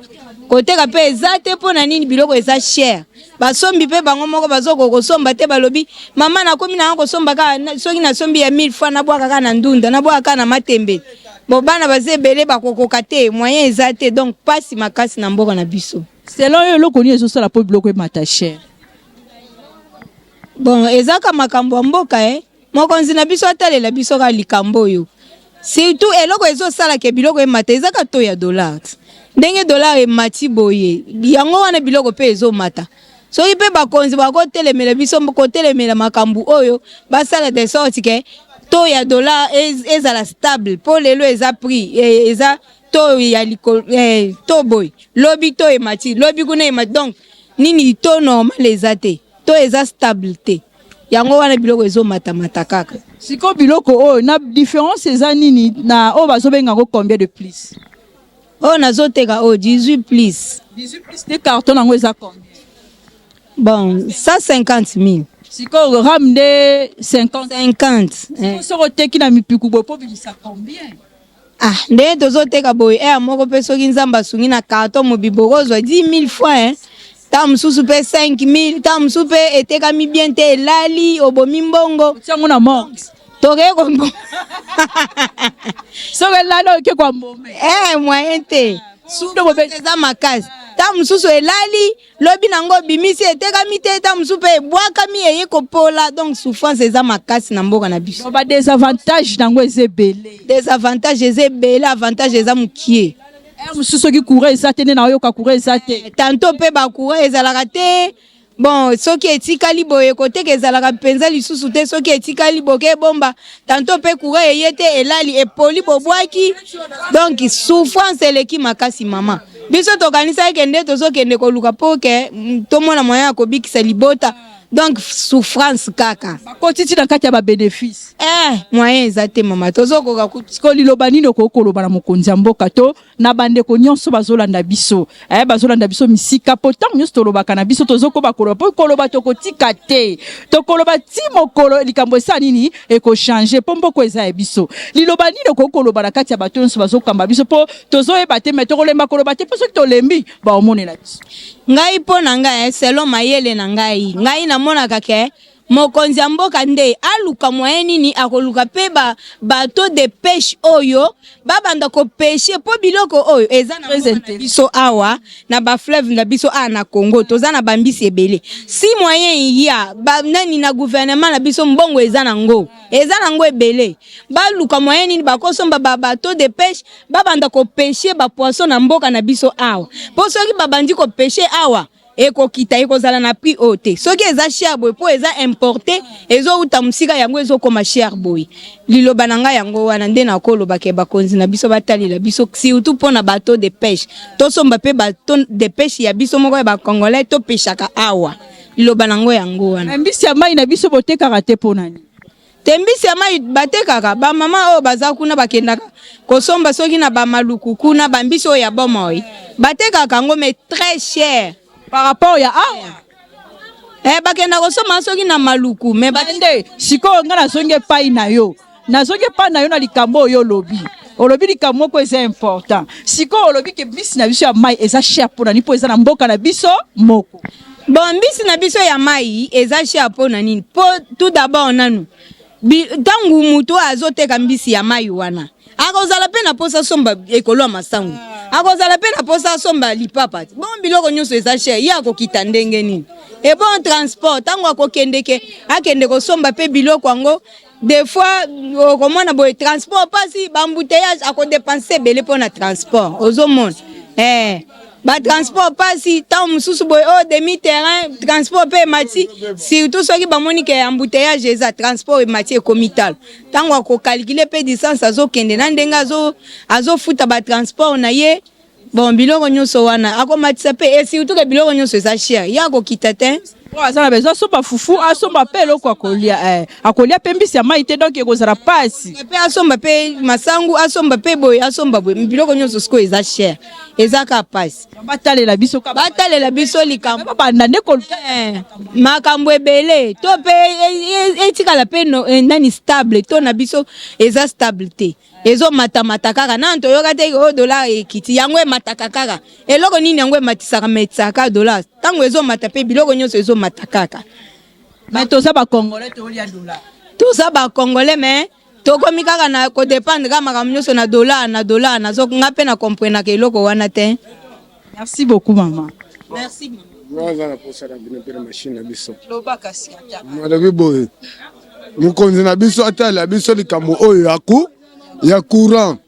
Speaker 9: koteka pe ezate pona nini biloko eza cher basombi pe bango moko bazoko kosomba te balobi mama na komi na kosomba ka soki na sombi ya 1000 fois na bwaka na ndunda na bwaka na matembe. Bobana bazebele bakokoka te moyen ezate donc pasi makasi na mboka na biso.
Speaker 3: Selon yo lokoni ezo sala po biloko e mata cher.
Speaker 9: Bon ezaka makambo mboka mokonzi na biso atalela biso ka likambo yo. Surtout eloko ezo sala ke biloko e mata ezaka to ya dollar. Ndenge dollar e mati boye. Yango wana biloko pe ezo mata. So ipe bakonzi bakotelemela biso kotelemela makambo oyo basala de sorte ke to ya dollar ezala stable pour lelo eza prix eza to ya to boy lobi to e mati lobi kuna e mati donc nini to normal ezate to eza stabilité yango wana biloko ezo mata kaka
Speaker 3: siko biloko na différence eza nini na bazobenga ko combien de plus
Speaker 9: nazoteka 18 plus
Speaker 3: de carton nango eza combien
Speaker 9: bon 150 000
Speaker 3: siko ram de
Speaker 9: 50
Speaker 3: soko teki na mipiku bo po bilisa combien
Speaker 9: nde tozoteka boye moko pe soki nzamba sungi na carton mobiborozwa 10 000 fois ta mususu pe 5 000 ta mususu pe etekami bien te elali obomi mbongo
Speaker 3: tiango na monte
Speaker 9: toke kombo
Speaker 3: soko elali oke kwa mbome
Speaker 9: moyen te souffrance eza makasi ta mosusu elali lobi nango bimisi etekami te ta mosusu mpe ebwakami eye kopola donc souffrance eza makasi na mboka na biso
Speaker 3: badesavantage nango eza ebele
Speaker 9: desavantage eza ebele avantage eza mokie
Speaker 3: mosusu soki courant eza te nde na oyoka courant eza te
Speaker 9: tanto mpe bacourant ezalaka te bon soki etikali boye koteka ezalaka mpenza lisusu te soki etikali boke ebomba tanto mpe courant eye te elali epoli bobwaki donc souffrance eleki makasi mama biso tokanisaki kende tozokende koluka mpo ke tomona moyen ya kobikisa libota donc souffrance kaka
Speaker 3: bakotiti na kati ya babénéfice
Speaker 9: moyen eza te mama tozokoka
Speaker 3: siko liloba nini okokoloba na mokonzi ya mboka to na bandeko nyonso bazolanda biso bazolanda biso misika po ntango nyonso tolobaka na biso tozokoba koloba mpo koloba tokotika te tokoloba ti mokolo likambo esa nini ekochange mpo mboko eza ya biso liloba nini okokoloba na kati ya bato nyonso bazokamba biso mpo tozoyeba te me tokolemba koloba te mpo soki tolembi baomonela biso
Speaker 9: ngai mpo na ngai selon mayele na ngai namonaka ke mokonzi ya mboka nde aluka moyen nini akoluka mpe bato de pêche oyo babanda kopeshe mpo biloko oyo eza na biso awa na bafleuve na biso awa na Congo toza na bambisi ebele si moyen ya nani na gouvernement na biso mbongo eza nango ebele baluka moyen nini bakosomba bato de pêche babanda kopeshe bapoisson na mboka na biso awa mpo soki babandi kopeshe awa ekokita ekozala na prix haute soki eza cher boy po eza importé ezouta musika yango ezokoma cher boy liloba na ngai yango wana nde nakoloba ke bakonzi na biso batalela biso surtout mpona bato de pêche tosomba mpe bato de pêche ya biso moko ya bakongolais topeshaka awa liloba nango yango wana
Speaker 3: mbisi ya mai na biso botekaka te mpo nani
Speaker 9: te mbisi ya mai batekaka bamama oyo baza kuna bakendaka kosomba soki na bamaluku kuna bambisi oyo ya boma oyo batekaka yango mais très cher
Speaker 3: par rapport ya awa
Speaker 9: bakenda kosoma soki na maluku me
Speaker 3: bande sikoyo nga nazongi epai na yo na likambo oyo olobi likambo moko eza important sikoyo olobi ke mbisi na biso ya mai eza cher mpo nani mpo eza na mboka na biso moko
Speaker 9: bon mbisi na biso ya mai eza cher mpo na nini mpo tout d'abord nanu ntango mutu azoteka mbisi ya mai wana akozala mpe na posa somba ekolo ya masango akozala mpe na posa somba lipapa bon biloko nyonso eza cher ye akokita ndenge nini e bon transport ntango akende kosomba mpe biloko yango des fois okomona boye transport pasi bambouteillage akodepanse ebele mpo na transport ozomona batransport pasi ntango mosusu boye oyo demi terrain transport mpe emati surtout soki bamoni ke embouteillage eza transport emati ekomi talo ntango akokalkule mpe distance azokende na ndenge azofuta batransport na ye bon biloko nyonso wana akomatisa mpe e surtout ke biloko nyonso eza cher ye akokita te
Speaker 3: aza na bezo asomba fufu asomba mpe eloko akolia mpe mbisi ya mai te donc ekozala pasi
Speaker 9: mpe asomba mpe masangu asomba mpe boye biloko nyonso sikoyo eza cher eza ka pasi
Speaker 3: batalela
Speaker 9: biso likambo
Speaker 3: banda nde
Speaker 9: makambo ebele to mpe etikala mpe nani stable to na biso eza stable te ezomatamata kaka nani toyoka te oyo dollar ekiti yango emataka kaka eloko nini yango ematisaka metisaka dollar ntango ezomata mpe biloko nyonso ezomata kaka
Speaker 3: me toza bakongolais tolia dollar
Speaker 9: toza bakongolais me tokomi kaka na kodépendre kaka makambo nyonso na dollar nga mpe na komprenaka eloko wana te.
Speaker 3: Merci beaucoup mama.
Speaker 9: Merci
Speaker 10: mama na posala bino mpe na machine na biso malobi boye mokonzi na biso atala biso likambo oyo ya courant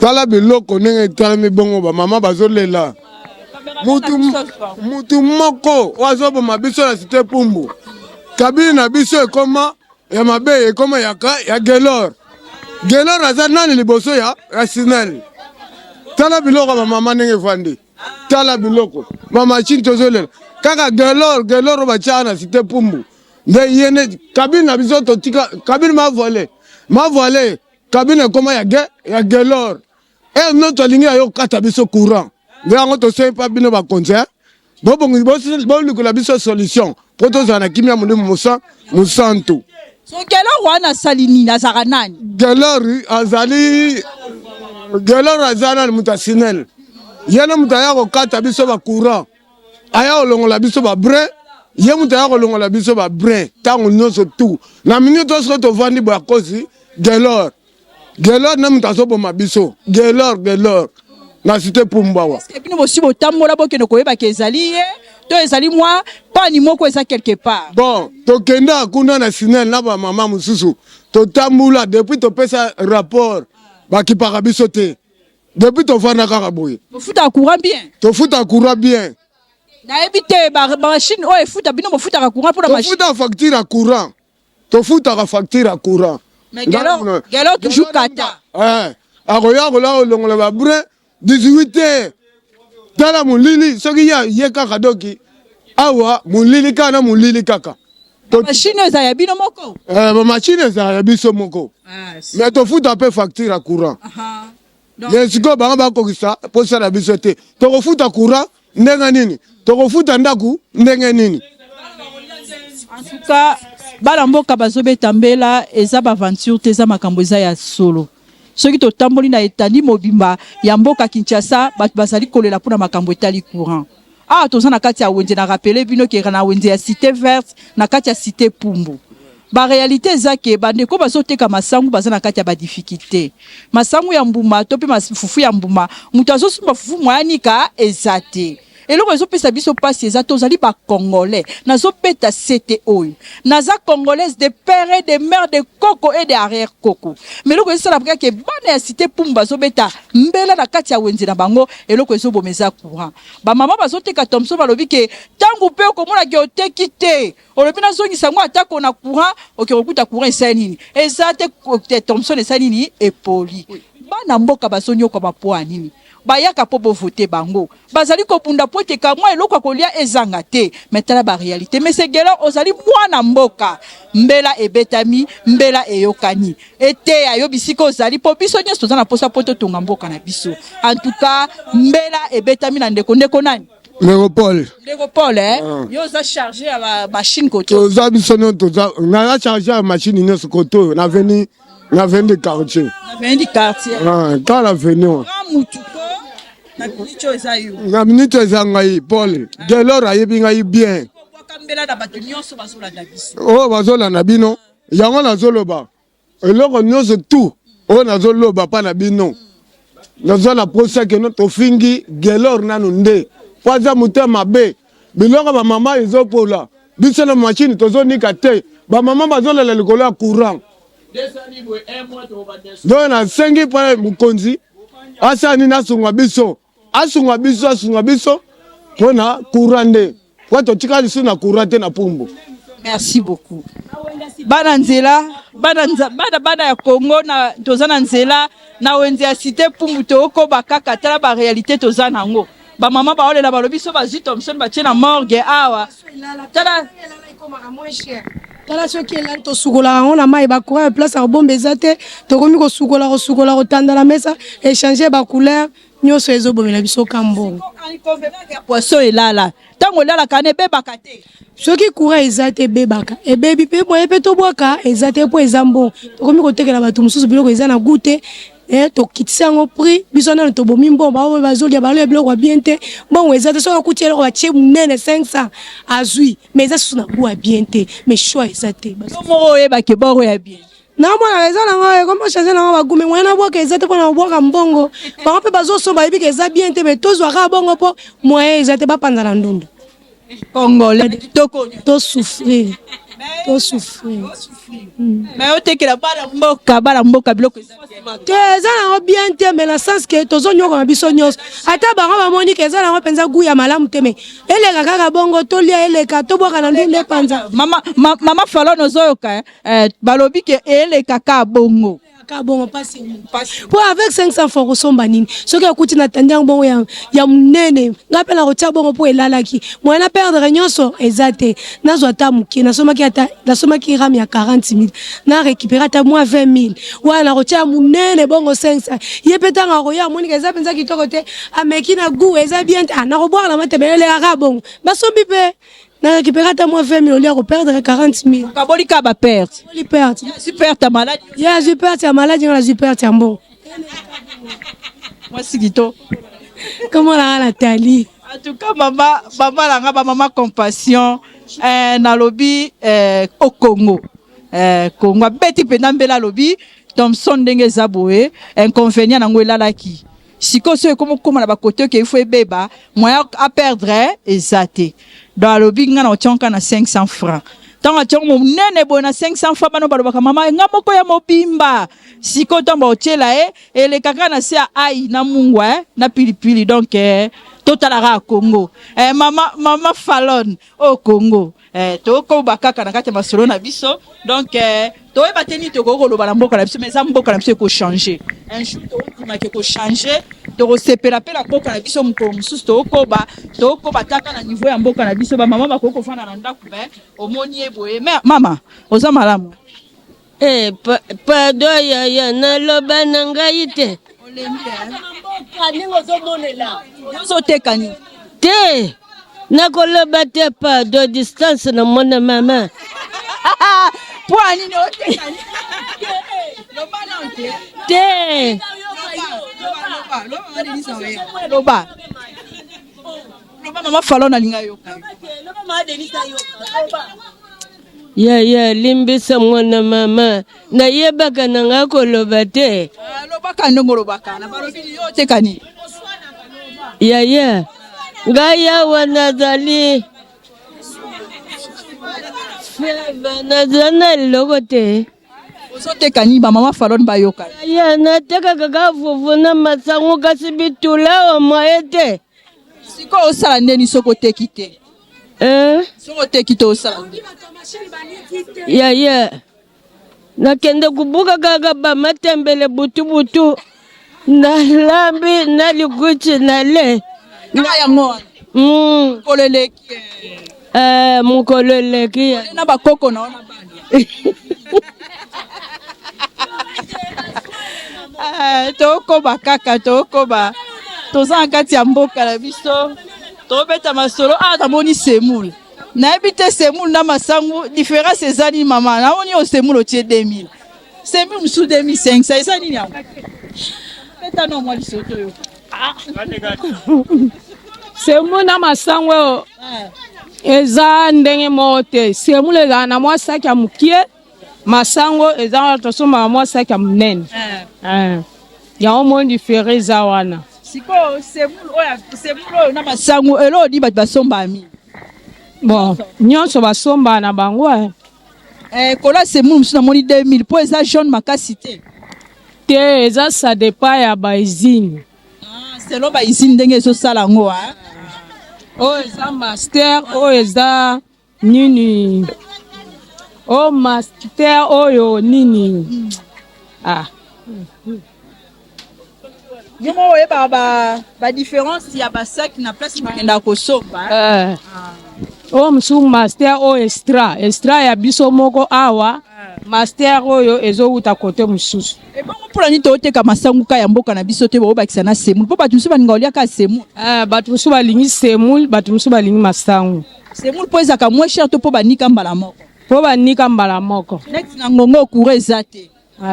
Speaker 10: tala biloko ndenge etalami bongo bamama bazolela mutu moko wazoboma biso na site pumbu kabini na biso ekoma ya mabe ekoma ya gelor aza nani liboso ya Sinel tala biloko bamama ndenge efandi tala biloko bamachine tozolela kaka gelor batiaka na site pumbu nde yene kabini na biso totika kabini mavole kabine ekoma ya gelor no tolingi ayo kata biso courant nde yango tosei mpa bino bakonzi bolukula biso solution mpo tozala na kimia molimo mosantu
Speaker 3: so gelor wana asali nini azaka nani
Speaker 10: gelor aza nani moto asinel yene moto aya kokata biso bacourant aya kolongola biso babrin ye moto aya kolongola biso babrin ntango nyonso tu na minute tosiko tovandi boya kosi gelor na moto azoboma biso gelor na cité Pumbawa.
Speaker 3: Et puis nous aussi botambola bokeno koyeba ke ezali ye to ezali moi pani moko eza quelque part.
Speaker 10: Bon, tokenda kuna na sinel na ba mama mususu. Totambula depuis topesa rapport bakipaka biso te. Depuis tofanda kaka boye.
Speaker 3: Tofuta courant bien.
Speaker 10: Tofuta courant bien.
Speaker 3: Na ebite ba machine o efuta bino bofuta ka courant pour la machine.
Speaker 10: Tofuta facture à courant. Tofuta ka facture à courant.
Speaker 3: Mais gelo toujours kata.
Speaker 10: Akoya kola olongola ba bre 18h. Tala mulili soki ya ye kaka doki. Awa mulili kana mulili kaka.
Speaker 3: Machine za ya bino moko.
Speaker 10: Ma machine za ya biso moko. Mais tofuta pe facture à courant. Mais siko banga bakokisa posa na biso te. Tokofuta courant ndenga nini? Tokofuta ndaku ndenga nini?
Speaker 3: En tout cas, bala mboka bazobeta mbela eza ba aventure te eza makambo eza ya solo. Soki totamboli na etandi mobimba ya mboka Kinshasa bato bazali kolela pona makambo etali courant. Ah toza na kati ya wenze na rappeler bino ke na wenze ya cité verte na kati ya cité Pumbu. Ba réalité eza ke bandeko bazoteka masangu baza na kati ya ba difficulté. Masangu ya mbuma to pe fufu ya mbuma mutu azosumba fufu mwanika ezate. Et le réseau pesa biso passe les atozali ba congolais nazo peta c'était oyo naza congolaise de père et de mère de coco et de arrière coco mais le réseau la que bana ya cité Pumba zo beta mbela na kati ya wenze na bango et le réseau bomeza courant ba maman bazote ka Thomson balobi ke tangu pe ko mona ke otekite olobi na zongi sango atako na courant okikuta courant esa nini ezate Thomson esa nini et poli bana mboka basonyo kwa mapoa nini bayaka po bo voter bango bazali ko bunda po te ka moi eloko kolia ezanga te metala ba réalité mais c'est gelo ozali mwana mboka mbela ebetami mbela eyokani ete ayo bisiko ozali po biso nyeso za na posa poto tonga mboka na biso en tout cas mbela ebetami na ndeko nani
Speaker 10: Léopold
Speaker 3: yo za charger à la machine koto
Speaker 10: toza biso no toza na charger à machine no koto na veni de quartier quand la veni na minute eza ngai Paul gelor ayebi ngai bien oh bazolanda bino yango nazoloba eloko nyonso tout oyo nazoloba pa na bino naza na posa ke no tofingi gelor nanu nde po aza moto mabe biloko bamama ezopola biso na machine tozonika te bamama bazolela likolo ya courant donc nasengi mpa mokonzi asani nasunga biso mpona courant nde po totika lisu na courant te na Pumbu.
Speaker 3: Merci beaucoup. Bana nzela bana ya Congo na toza na nzela na wenze ya cité Pumbu to ko bakaka tala ba réalité toza nango ba mama ba olela balobi so ba zi Thomson ba tina morgue awa tala
Speaker 11: tala soki elali tosukola yango na mai bakura ya place ya bombe eza te tokomi kosukola kotanda la mesa échanger ba couleur nyonso ezobomela biso kambongo
Speaker 3: poisson elala ntango elalaka ne ebebaka te
Speaker 11: soki courant eza te ebebaka ebebi mpe moye mpe tobwaka eza te mpo eza mbongo tokomi kotekela bato mosusu biloko eza na gute tokitisa yango prix biso nano tobomi mbongo bao bazolia baloya biloko ya bien te mbongo eza te soki akuti eloko batie monene 500 azwi mais eza susu na goût ya bien te mais choix eza te
Speaker 3: moko oyebake boro ya bien
Speaker 11: naomona eza nango ekoma change nango bagume moye nabwaka eza te mpona babwaka mbongo bango mpe bazosomba yebi ke eza bien te mais tozwaka bongo mpo moye eza te bapanza na ndundu
Speaker 3: congolais
Speaker 11: tosouffrir
Speaker 3: mais otekela bana mboka biloko
Speaker 11: te eza nango bien te mais na sens ke tozonyoka na biso nyonso ata bango bamoni ke eza nango mpenza goût ya malamu te mais eleka kaka bongo tolia eleka tobwaka na ndundu epanza
Speaker 3: mama falon ozoyoka balobi ke eleka ka bongo
Speaker 11: bongo pasi po avec 500 francs kosomba nini soki akuti na tandi yango bongo ya munene ngape na kotia bongo po elalaki moye na perdre nyonso eza te nazwa ata moke nasomaki rame ya 40 000 na récupérer ata moins 20 000 wana na kotia munene bongo 500 ye mpe ntango akoya amonika eza mpenza kitoko te ameki na goût eza bien te nakobwaka na matebe elelaka bongo basombi mpe na récupérer ta moins 20 000 au lieu de perdre 40 000.
Speaker 3: Kabolika ba perte.
Speaker 11: Oli perte.
Speaker 3: Super ta malade.
Speaker 11: Ya super ta malade, on a super ta bon.
Speaker 3: Moi sigito.
Speaker 11: Comment la Nathalie?
Speaker 3: En tout cas maman compassion na lobby au Congo. Congo beti penambela lobby Thomson ndenge zaboé inconvénient nango elalaki. siko so comme na ba côté que il faut beba moyen à perdre ezate dans le binga na otionka na 500 francs tanga chongo munene bona 500 francs bano balobaka mama ngamoko ya mobimba siko tamba otela ele kaka na se ai na mungwa na pilipili donc totalara Congo mama Fallon au Congo toko bakaka na kati masolo na biso donc to e bateni to ko loba na mboka na biso mais za mboka na biso ko changer un jour to ma ko changer to sepela pela mboka na biso mko mususu to ko bataka na niveau ya mboka na biso ba mama ba ko fana na ndako be omoni eboye mama oza malamu
Speaker 12: pardon ya na loba na ngai te
Speaker 3: ozotekani
Speaker 12: te nakoloba te pardon distance na mona mama
Speaker 3: poani ni otekani
Speaker 12: te
Speaker 3: loba mama Fallon alinga yoka
Speaker 12: ya limbisa mwana mama na yebaka na nga koloba te
Speaker 3: lobaka ndongo lobaka na balobi yo tekani
Speaker 12: ya ngai awa nazali feva nazana eloko te
Speaker 3: ozotekani bamama Fallon bayoka
Speaker 12: ya nateka kaka fufu na masango kasi bitula omoye te
Speaker 3: siko osala ndeni soko teki te soko teki te osala
Speaker 12: ya nakende kubuka kaka bamatembele butu na lambi na likuchi na le
Speaker 3: na yango koleleki
Speaker 12: mukoleleki
Speaker 3: na bakoko na ona bana tokoba kaka tokoba toza kati ya mboka na biso tobeta masolo namoni semule nayebi te semule na masangu différence ezali mama namoni o semule otie 2000 semule mosusu 2500 eza nini yango beta no mwa lisoto yo
Speaker 9: semule na masangu eza ndenge moko te semule ezala na mwa saki ya mokie masango eza tosomba mwa saki ya monene yango moni difere eza wana
Speaker 3: siko semule oyo na masango elo odi bato basombami
Speaker 9: bon nyonso basomba na bango
Speaker 3: kola semule mosusu namoni 2000 mpo eza jaune makasi te
Speaker 9: te eza ça dépend ya baizine
Speaker 3: selo baizine ndenge ezosala yango
Speaker 9: oyo eza master oyo eza nini o master oyo nini
Speaker 3: Yomo oyeba ba différence ya ba sac na place bakenda kosomba
Speaker 9: o msu master o extra ya biso moko awa master oyo ezowuta kote mususu
Speaker 3: bongo mpona nini tooteka masangu ka ya mboka na biso te boobakisa na semule mpo bato mosusu balinga oliaka semule
Speaker 9: bato mosusu balingi semule bato mosusu balingi masangu
Speaker 3: semule mpo ezaka moins cher to mpo banika mbala moko
Speaker 9: neti
Speaker 3: na ngongo okura eza te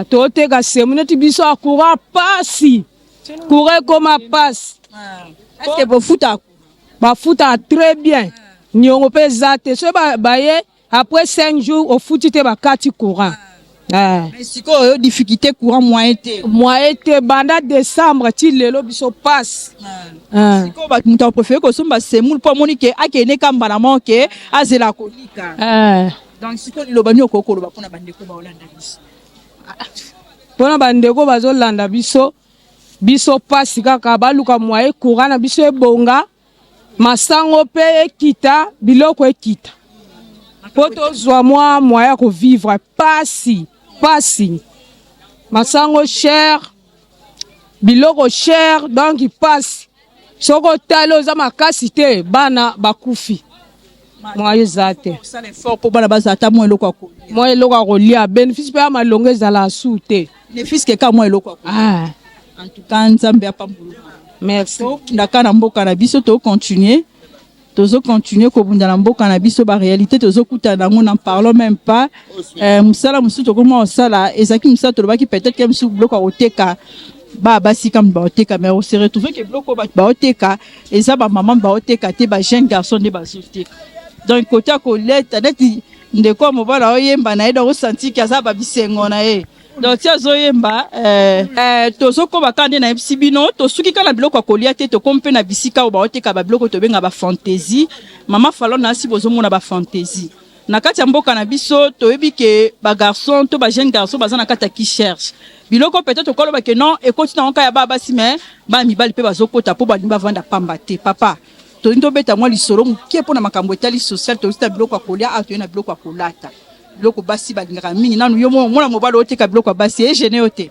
Speaker 9: tooteka semule neti biso akura pasi kura ekoma pasi
Speaker 3: eske bofuta
Speaker 9: bafuta très bien niongo mpe eza te so baye après 5 jours ofuti te bakati courant
Speaker 3: sikoyo difficulté courant moyen te
Speaker 9: banda décembre ti lelo biso passe
Speaker 3: sikoyo bato moto apréféré kosomba semule mpo amoni ke akende kambala moko ke azela kolika donc sikoyo liloba nini okoki koloba mpona bandeko baolanda biso
Speaker 9: mpona bandeko bazolanda biso pasi kaka baluka moyen courant na biso ebonga masango mpe ekita biloko ekita po tozwa mwa moyen ya kovivre pasi masango cher biloko cher donc pasi soko otali oza makasi te bana bakufi moyen eza te
Speaker 3: mpo bana bazala ata mwa eloko
Speaker 9: ya kolia bénéfice mpe ya malongo ezala asu te
Speaker 3: bénéfice keka mwa eloko ya kolia en tout cas nzambe apambulu
Speaker 9: merci
Speaker 3: ndaka na mboka na biso tocontinue kobunda na mboka na biso baréalité tozokutana nango n'en parlons même pas mosala mosusu tokoma osala ezalaki mosala tolobaki peut-être ke mosusu biloko ya koteka basika baoteka mais ose retrouve ke biloko bato baoteka eza bamama baoteka te bajeune garçon nde bazoteka donc kote ya koleta neti ndeko ya mobala oyemba na ye donc osanti ke aza babisengo na ye donc tia zoyemba tozo bakande na ebisibino tosuki kala biloko kolia te to kompe na bisika o baoteka ba biloko to benga ba fantaisie mama falo na si bozomona ba fantaisie na kati ya mboka na biso toyebi ke ba garçon to ba jeune garçon bazana kata qui cherche biloko peut-être koloba ke non ekoti na onka ya baba si mais ba mibali pe bazokota po ba nimba vanda pamba te papa to ndo beta mwa lisoro mukie pona makambo etali social to sta biloko kolia a to na biloko kolata biloko basi balingaka mingi nanu yo mona mobali oteka biloko basi e gene ote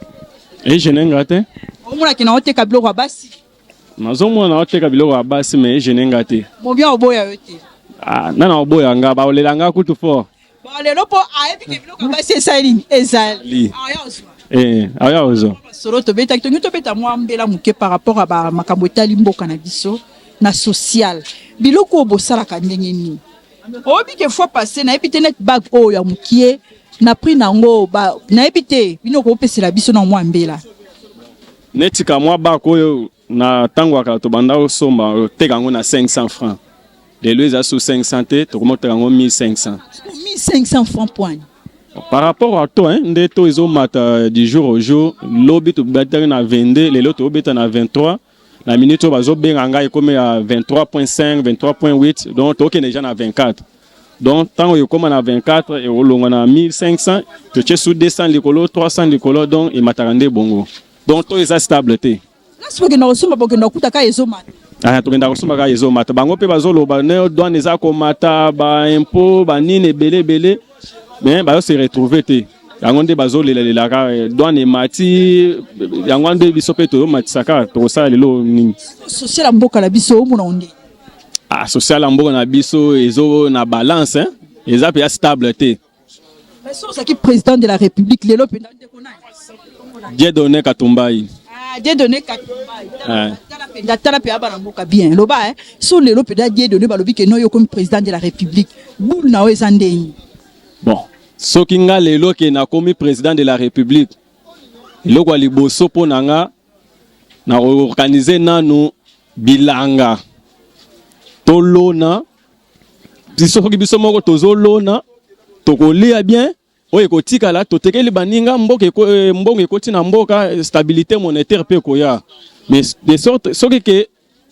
Speaker 13: e gene ngate
Speaker 3: omona kina oteka biloko basi
Speaker 13: nazomona oteka biloko basi mais e gene ngate
Speaker 3: mobia oboya yote
Speaker 13: ah nana oboya nga ba olelanga kutu fort
Speaker 3: ba lelo po ayebi ke biloko basi esali ezali
Speaker 13: aya ozo
Speaker 3: solo to beta to beta mwa mbela muke par rapport à ba makambo etali mboka na biso na social biloko obosala ka ndenge ni obi ke fois passé na ebité net bag o ya mukie na prix nango ba na ebité bino ko pesela biso na mwa mbela
Speaker 13: netika mwa bag oyo na tango aka to banda osomba tekango na 500 francs de eza sous 500 te to komota kango 1500
Speaker 3: francs point
Speaker 13: par rapport à toi nde to ezo mata du jour au jour lobi to batari na 22 lelo to beta na 23 la minute bazo benga nga comme à 23.5 23.8 donc to déjà na 24 donc tant que comme na 24 et olonga na 1500 to che sous 200 likolo 300 likolo donc e matarande bongo donc to eza stable te
Speaker 3: laso ke na osoma boke na kutaka ezo mata
Speaker 13: ah to kenda kosoma ka ezo mata bango pe bazo loba ne douane eza ko mata ba impôt ba nini belé mais bazo se retrouver te yango nde bazolela ka douane mati yango nde biso pe to matisaka to sala lelo nini
Speaker 3: social mboka la biso omona onde
Speaker 13: ah social mboka na biso ezo na balance eza pe stable te
Speaker 3: mais so qui président de la république lelo pe ndande kona
Speaker 13: Dieudonné Katumbai
Speaker 3: Dieudonné Katumbai tala pe abana mboka bien loba so lelo pe Dieudonné balobi ke no yo comme président de la république boule na eza ndeni
Speaker 13: bon soki nga lelo ke na komi président de la république eloko ya liboso mpo na nga na organiser nanu bilanga tolona soki biso moko tozolona tokolia bien oyo ekotikala totekeli baninga mbongo ekoti na mboka stabilité monétaire mpe koya mais de sorte soki ke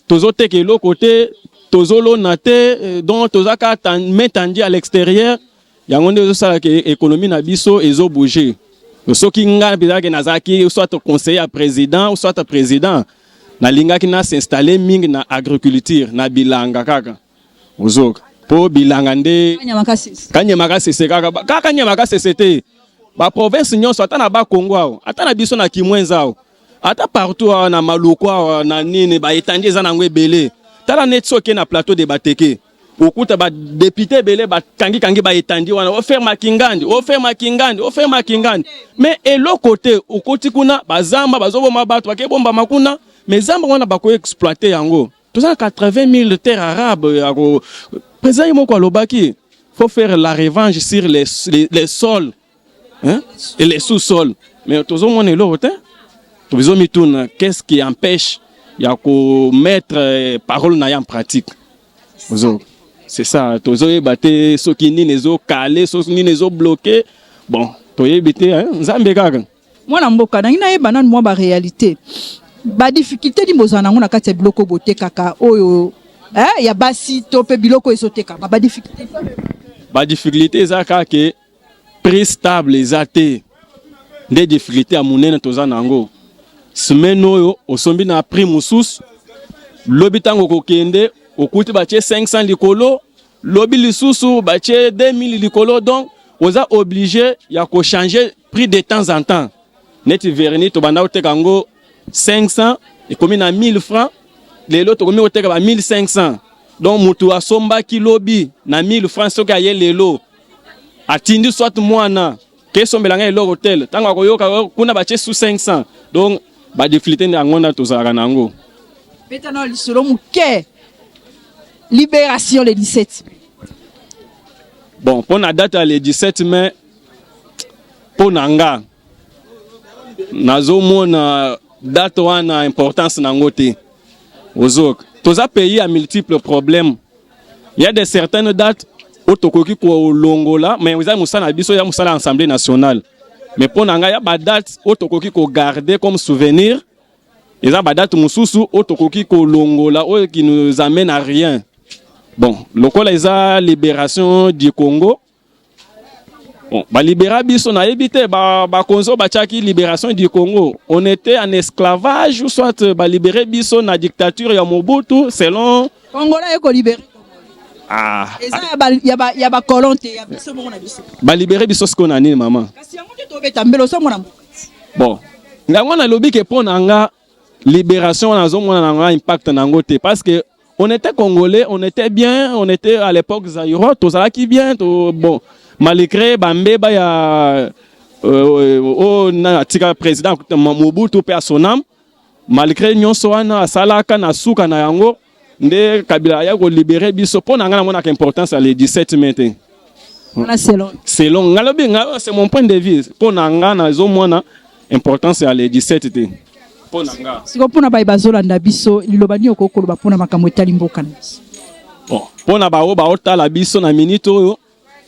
Speaker 13: tozoteka eloko te tozolona te donc tozaka main tendue à l'extérieur yango nde ezosala ke économie na biso ezo bouger soki nga bizaki nazaki soit conseiller à président ou soit président na lingaki na s'installer mingi na agriculture na bilanga kaka ozoka po bilanga nde kanyemaka sese kaka kanyemaka sese te ba province nyonso ata na ba Congo awo ata na biso na Kimwenza awo ata partout awo na Maluku awo na nini ba etandi eza nango ebele tala net soki na plateau de Bateke okuta ba député belé ba kangi ba etandi wana o faire makingandi mais elo côté okoti kuna bazamba bazoboma bato bakebomba makuna mais zamba wana bako exploiter yango tout ça 80,000 terres arabes président moko alobaki faut faire la revanche sur les sols et les sous-sols mais tozo mona elo te tozo mituna qu'est-ce qui empêche ya ko mettre parole na en pratique ozo c'est ça tozo ebate soki nini ezo calé soki nini ezo bloqué bon toyebite nzambe kaka
Speaker 3: mwana mboka na ina yeba nanu mwa ba réalité ba difficulté di bozana ngona kati ya biloko bote kaka oyo ya basi to pe biloko ezoteka
Speaker 13: ba difficulté eza kaka prix stable ezate nde difficulté ya munene tozana ngo semaine oyo osombi na prix mususu lobi tango kokende okuti batie 500 likolo lobi lisusu batie 2000 likolo donc oza obligé ya ko changer prix de temps en temps neti verni to banda oteka ngo 500 et comme na 1000 francs lelo to komi oteka ba 1500 donc mutu asomba ki lobi na 1000 francs soki aye lelo atindi soit mwana ke sombelanga elo hotel tango akoyoka kuna batie sous 500 donc ba difficulté ndango to zaka nango
Speaker 3: betana lisolo muke libération le 17
Speaker 13: bon pour la date le 17 mai pour nanga nazo mona date wana importance nango te ozok toza pays à multiples problèmes il y a de certaines dates otokoki ko longola mais vous avez musala biso ya musala assemblée nationale mais pour nanga ya ba date otokoki ko garder comme souvenir. Et ça ba date mususu otokoki ko longola o qui nous amène à rien. Bon, lokola eza libération du Congo. Bon, ba libéra biso na ebité ba konzo ba tchaki libération du Congo. On était en esclavage ou soit ba libérer biso na dictature ya Mobutu selon
Speaker 3: Congolais ko libéré.
Speaker 13: Ah.
Speaker 3: Eza ya ba colonte ya biso mo na biso.
Speaker 13: Ba libérer biso ce qu'on a ni maman.
Speaker 3: Kasi yango te tobeta mbelo so mona.
Speaker 13: Bon, ngango na lobi ke pona nga libération na zo mona nga impact nango te parce que on était congolais, on était bien, on était à l'époque Zaïro, tout ça qui bien, bon, malgré Bambeba ya na tika président Mobutu pe sonam, malgré nyonso wana asalaka na suka na yango nde Kabila ya ko libérer biso pona nga na mona importance à le 17 mai. Selon ngalobi nga c'est mon point de vue pona nga na zo mona importance à le 17 te.
Speaker 3: Siko pona ba bazolanda biso lilobani okokoloba pona makambo etali mboka na biso.
Speaker 13: Bon, pona ba otala biso na minute oyo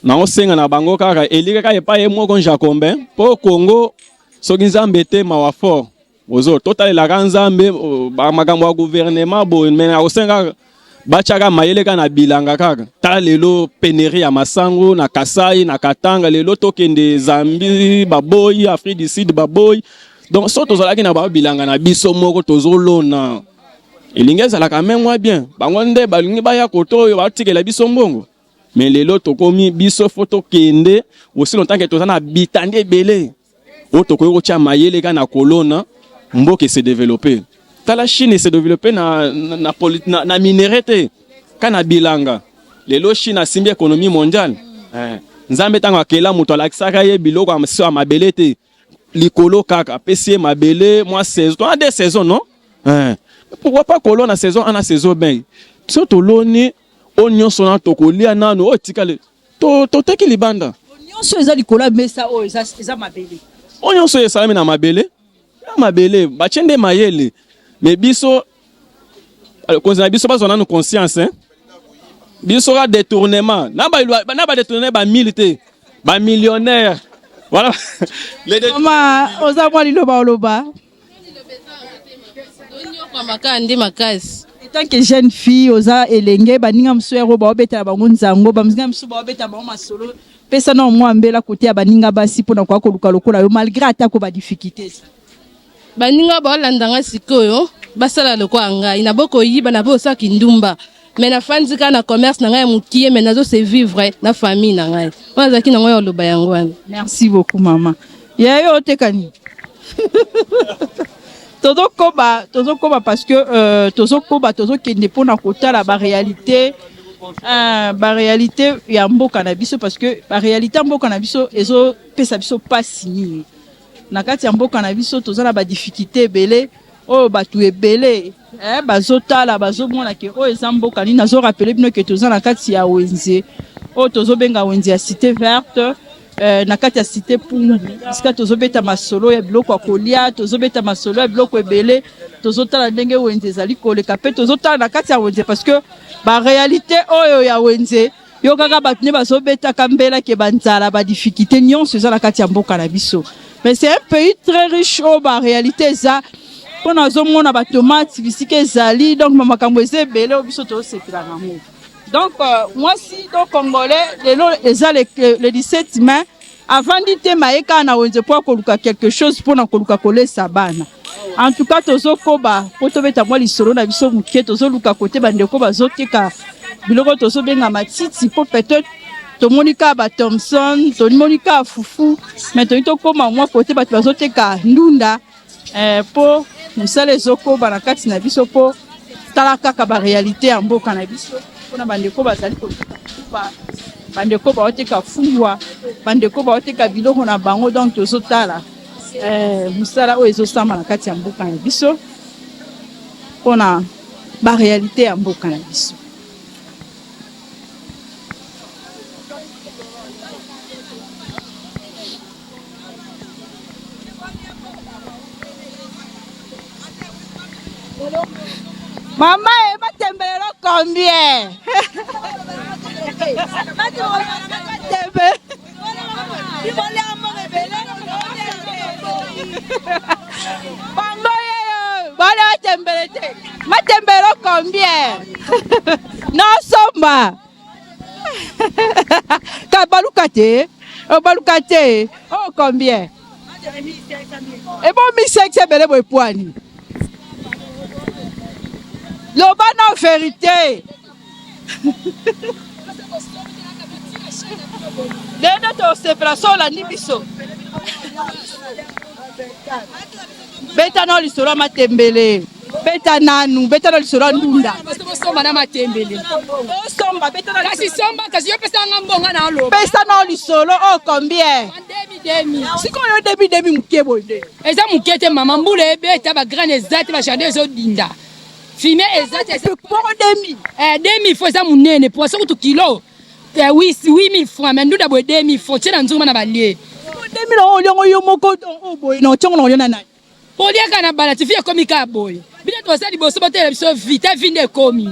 Speaker 13: na osenga na bango kaka elika ka epa ye moko Jacobin po Congo soki nzambe te mawa fort ozo totalela ka nzambe ba makambo ya gouvernement bo mais na osenga bachaka mayele ka na bilanga kaka tala lelo pénérie ya Masango na Kasai na Katanga lelo tokende Zambie baboyi Afrique du Sud baboyi. Donc, si vous avez un bilanga na biso moko tozolona. Elinga ça la quand même moi bien. Bangonde balingi baya koto yo batike la biso mbongo. Mais les lots tokomi biso photo kende aussi longtemps que tozana bitande belé. O tokoyo tia mayele ka na kolona mboke se développer. Ta la Chine se développer na minéralité kana bilanga. Les lots Chine a simbi économie mondiale. Nzambe tanga kela muto alakisaka ye biloko amso amabelete. Likolo kaka PC mabele moi saison on a des saisons non pourquoi pas kolona na saison ana saison ben surtout loni onyo sona tokolia nano otikale to teki libanda
Speaker 3: onyo so eza likola mesa o eza mabele
Speaker 13: onyo so esa na mabele ba chende mayele mais biso konza biso ba zona no conscience biso ga détournement na ba détourner ba milité ba millionnaire. Voilà.
Speaker 3: Maman, oza kwa liloba oloba. En tant que jeune fille, oza elenge baninga msuero ba obeta bango nzango, ba mzinga msu ba obeta bango masolo. Pesa na mwa mbela kote ya baninga basi pona kwa koluka lokola yo malgré atako ba difficultés.
Speaker 14: Baninga ba landanga sikoyo, basala lokwa ngai na boko yiba na bo sa kindumba. Mais na fanzika na commerce na ngai mukie mais nazo se vivre na famille na ngai. Waza ki na ngai oloba yango wana.
Speaker 3: Merci beaucoup maman. Yayo tekani. Tozo koba parce que tozo kende pona kotala ba réalité ya mboka na biso parce que ba réalité mboka na biso ezo pesa biso pas signé. Na kati ya mboka na biso tozo na ba difficulté belé oh batu ebele bazotala bazomona ke o ezamboka ni nazo rappeler bino ke toza na kati ya wenze o tozo benga wenze ya cité verte na kati ya cité Pungu iska tozo beta masolo ya biloko ya kolia tozo beta masolo ya biloko ebele tozo tala ndenge wenze ezali koleka pe tozo tala na kati ya wenze parce que ba réalité oyo ya wenze yo kaka batu ne bazo beta kambela ke banzala ba difficulté nyonso eza na kati ya mboka na biso mais c'est un pays très riche o ba réalité ça. On a zomona ba tomate bisike zali donc makambo ezebele obiso to sepela ngamo. Donc moi si donc congolais le 17 mai avant d'ité maeka na wenze pour koluka quelque chose pour na koluka kolesa bana. En tout cas tozo koba poto beta moi lisolo na biso muke tozo luka côté bandeko bazoteka biloko tozo benga matiti pour peut-être to monika ba Thompson to monika fufu mais to koma moi côté ba bazoteka ndunda pour musala ezoko bana kati na biso po tala kaka ba réalité ya mboka na biso pona bandeko bazali kokupa bandeko baoteka fungwa bandeko baoteka biloko na bango donc tozotala musala oyo ezosamba na kati ya mboka na biso pona ba réalité ya mboka na biso. Maman, elle va t'embellir combien? Bango yeyo. Bale matembele te. Matembele combien? Non somba. Kabaluka te. Baluka te. Oh combien? Et bon 1500 belé boy poani. Loba na vérité. Nene to séparation la nibiso. Beta no lisolo matembele. Beta nanu, beta no lisolo ndunda.
Speaker 15: Somba na matembele.
Speaker 3: Somba beta no
Speaker 15: kasi somba kasi yo pesa ngambonga na lo.
Speaker 3: Pesa no lisolo oh combien?
Speaker 15: Demi.
Speaker 3: Siko yo demi mukebo de.
Speaker 15: Eza mukete mama mbule beta ba grande ezate ba jardin zo dinda. Fime ezate
Speaker 3: pour demi.
Speaker 15: Demi faut ça munene pour ça tout kilo. 8000 francs mais ndunda bo 2000 francs tena nzuma na balie.
Speaker 3: Demi no olongo yo moko boy no chongo no yona na.
Speaker 15: Polia kana bala tifia komi ka boy. Bila to sa liboso bote biso vite vinde komi.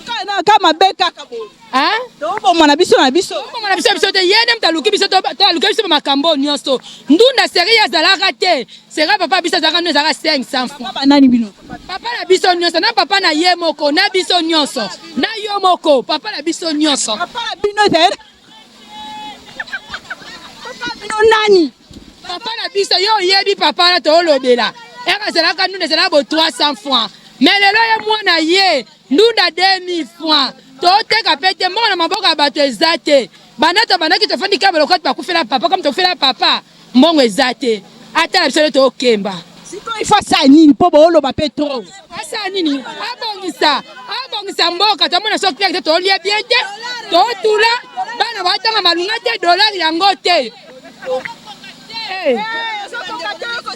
Speaker 3: Kana kama beka ka boy.
Speaker 15: Hein?
Speaker 3: Donc bon na biso na biso.
Speaker 15: Bon na biso te yene mtaluki biso to luki biso makambo nyonso. Ndunda seria za rate. Sera papa biso za kana za 500 francs.
Speaker 3: Papa nani bino?
Speaker 15: Papa na biso nyonso na papa na ye moko na biso nyonso. Na yo moko papa na biso nyonso.
Speaker 3: Papa na bino te. Papa bino nani?
Speaker 15: Papa na biso yo yebi papa na to lobela. Eka sera kana ndunda sera bo 300 francs. Mais lelo ye mwana ye ndunda 2000 francs. Toteka pete mona maboka bato ezate. Banata banaki to fandi kabelo kwa bakufela papa comme to fela papa. Mbongo ezate. Ata la biso to okemba.
Speaker 3: Siko ifasa nini po bolo ba petro.
Speaker 15: Asa nini? Abongisa mboka to mona so client to lia bien te. To tula bana batanga malunga te dollar yango te.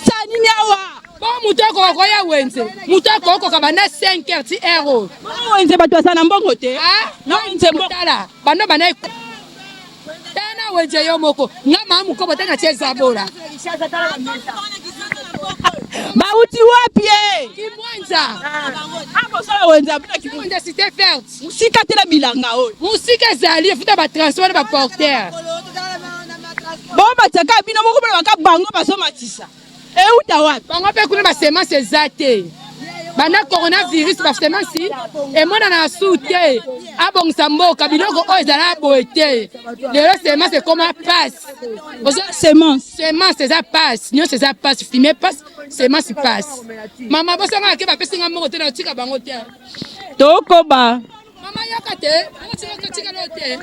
Speaker 3: Sa nini awa?
Speaker 15: Bon mutoko ko ya wenze. Mutoko ko kabana 5 €.
Speaker 3: Wenze bato sana mbongo te.
Speaker 15: Ah, no wenze mbotala. Bano bana tena wenze yo moko. Ngama mukobo tena cheza bora.
Speaker 3: Bauti wapi
Speaker 15: Kimwanza.
Speaker 3: Hapo sala wenza bila
Speaker 15: Kimwanza cité verte.
Speaker 3: Musika tena bilanga oyo.
Speaker 15: Musika zali futa ba transport ba porteur.
Speaker 3: Bomba tsaka bino moko bana ka bango basomatisa. Uta wapi?
Speaker 15: Bango pe kuna ba semence ezate. Bana coronavirus ba semence e mona na soute. Abongisa mboka biloko o ezala boete. Lelo semence comment passe. Semence eza passe. Nyo eza passe fumé passe. Semence passe. Mama bosanga ke ba pesinga moko te na tika bango te.
Speaker 3: Tokoba.
Speaker 15: Mama yakate, ana tika no te.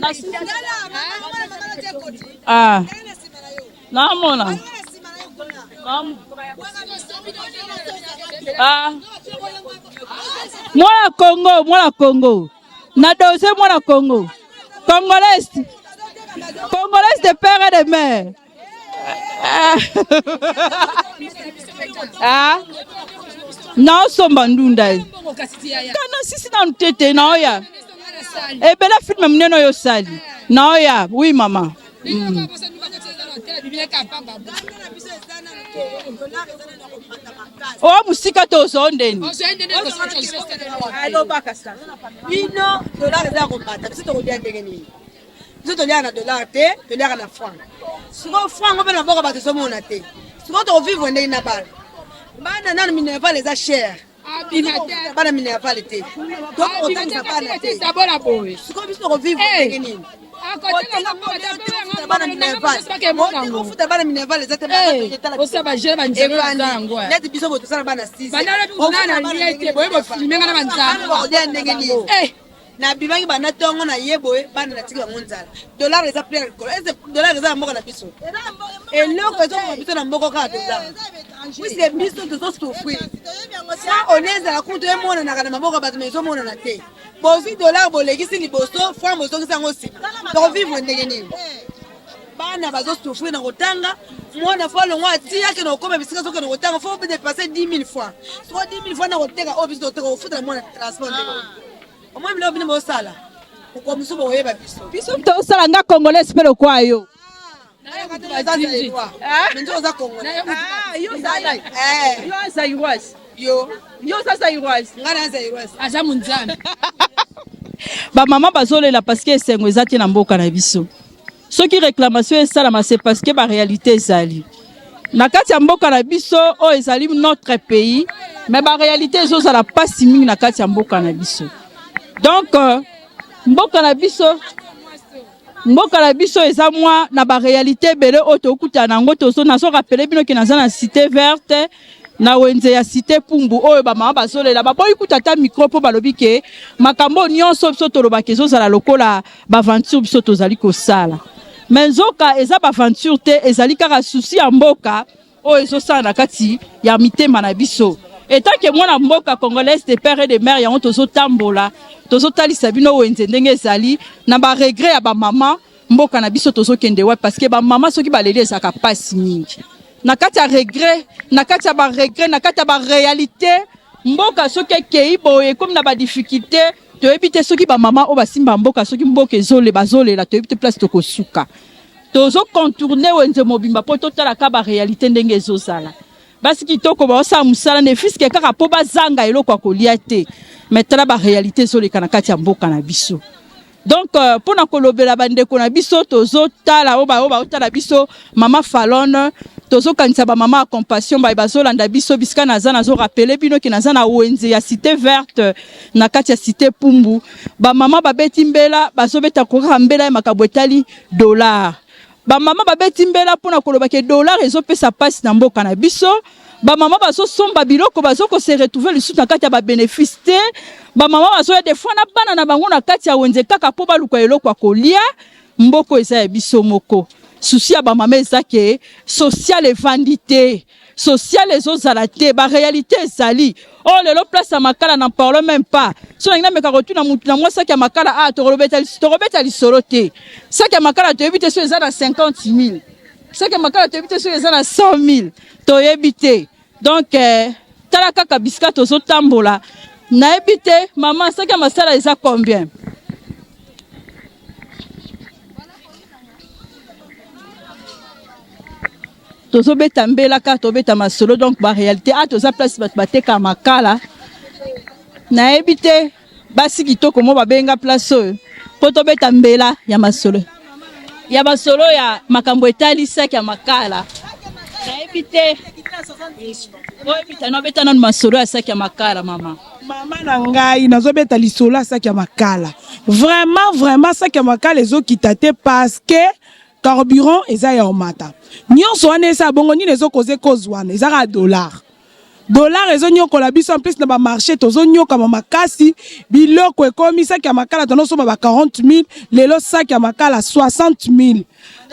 Speaker 3: Ah. Namona. Ah. Mwana Congo. Na dose mwana Congo. Congolaise de père et de mère. Ah. Na somba ndunda. Kana sisi na ntete na oya. Bela film mneno yo sali. Na oya, oui mama. Oh musika to zondeni.
Speaker 16: Bino dollar eza komata biso tokolia ndenge nini biso tolia na dollar te tolia na franc siko franc ope na boko bato ezomona te siko tokovivre ndenge na bana nano minerval eza cher bana minerval te tokotangisa bana te siko biso tokovivre ndenge nini ofuta bana minerval eza te neti biso boye tosala bana 6 ndenge nini na bibangi bana tongo na ye boye bana na tiki bango nzala dollar eza prix ya likolo eze dollar eza ya mboka na biso eloko ezokoma biso na mboko kaka dollar wise biso tozosouffrir sa one ezala kutu emonanaka na maboko ya bato ma ezomonana te bozwi dollar bolekisi liboso franc bozongisa yango nsima tokovivre ndenge nini bana bazosouffrir na kotanga mwana fo alongo atiaki na kokoma bisika soki na kotanga fo dépasse 10 000 francs soko 10 000 francs na koteka oyo biso toteka kofutela mwana transport ndenge omoi biloko bino bosala okomiso boyeba biso
Speaker 3: tosala nga congolais mpe lokwayo
Speaker 15: aza munzambe
Speaker 3: bamama bazolela parceke esengo eza te na mboka na biso soki réclamation esalama c'est parce que baréalité ezali na kati ya mboka na biso o ezali notre pays mais ba réalité ezozala pasi mingi na kati ya mboka na biso. Donc mboka na biso eza mwa na ba réalité bele o tokuta nango tozo nazo rappeler bino ke naza na cité verte na wenze ya cité pumbu oyo ba mama bazolela ba boyi kutata micro po balobi ke makambo nyonso biso toloba ke ezozala lokola ba aventure biso tozali kosala. Menzoka eza ba aventure te ezali kaka souci ya mboka o ezosala na kati ya mitema na biso. Etant que mwana mboka congolaise de père et de mère yango tozotambola tozotalisa bino wenze ndenge ezali na ba regret ya ba mama mboka na biso tozokende wa parce que ba mama soki baleli ezaka pasi mingi na kati ya regret na kati ya ba regret na kati ya ba réalité mboka soki kei boye comme na ba difficulté to ebite soki ba mama o basimba mboka soki mboka ezole bazolela to ebite place tokosuka tozo contourner wenze mobimba po totala ka ba réalité ndenge ezozala basi kitoko ba osa musala ne fiske kaka po bazanga eloko kolia te mais tala ba réalité ezoleka na kati ya mboka na biso. Donc pour na kolobela bandeko na biso tozo tala oba otala biso mama Falon tozo kanisa ba mama compassion ba bazolanda biso biska naza nazo rappeler bino ki naza na wenze ya cité verte na kati ya cité pumbu ba mama babeti mbela bazobeta koka mbela ya makabwetali dollar ba mama babeti mbela pona koloba ke dollar ezopesa passe na mboka na biso ba mama bazo somba biloko bazo ko se retrouver le sous na kati ya ba bénéfice te ba mama bazo ya des fois na bana na bango na kati ya wenze kaka po baluka eloko kolia mboko eza ya biso moko souci ya ba mama ezake social evandité social ezozala te ba réalité ezali oh lelo place ya makala n'en parle même pas so na meka rotuna mutu na mwasa ya makala to robeta lisolo te saki ya makala to ebite so eza na 50 000 saki ya makala to ebite so eza na 100 000 to ebite donc tala kaka biska tozo tambola na ebite maman saki ya masala eza combien tozo beta mbela ka to beta masolo donc ba réalité toza place bateka makala na ebite basi kitoko mo babenga place oyo po to beta mbela ya masolo ya makambo etali saki ya makala na ebite o ebita no beta na masolo ya saki ya makala mama
Speaker 1: na ngai nazobeta lisolo ya saki ya makala vraiment saki ya makala ezokita te parce que carburant eza ya omata nyonso wana eza bongo nini ezokoze cause wana ezaka dollar ezonyokola biso en plus na bamarché tozonyokama makasi biloko ekomi saki ya makala tonosomba ba 40 000 lelo saki ya makala 60 000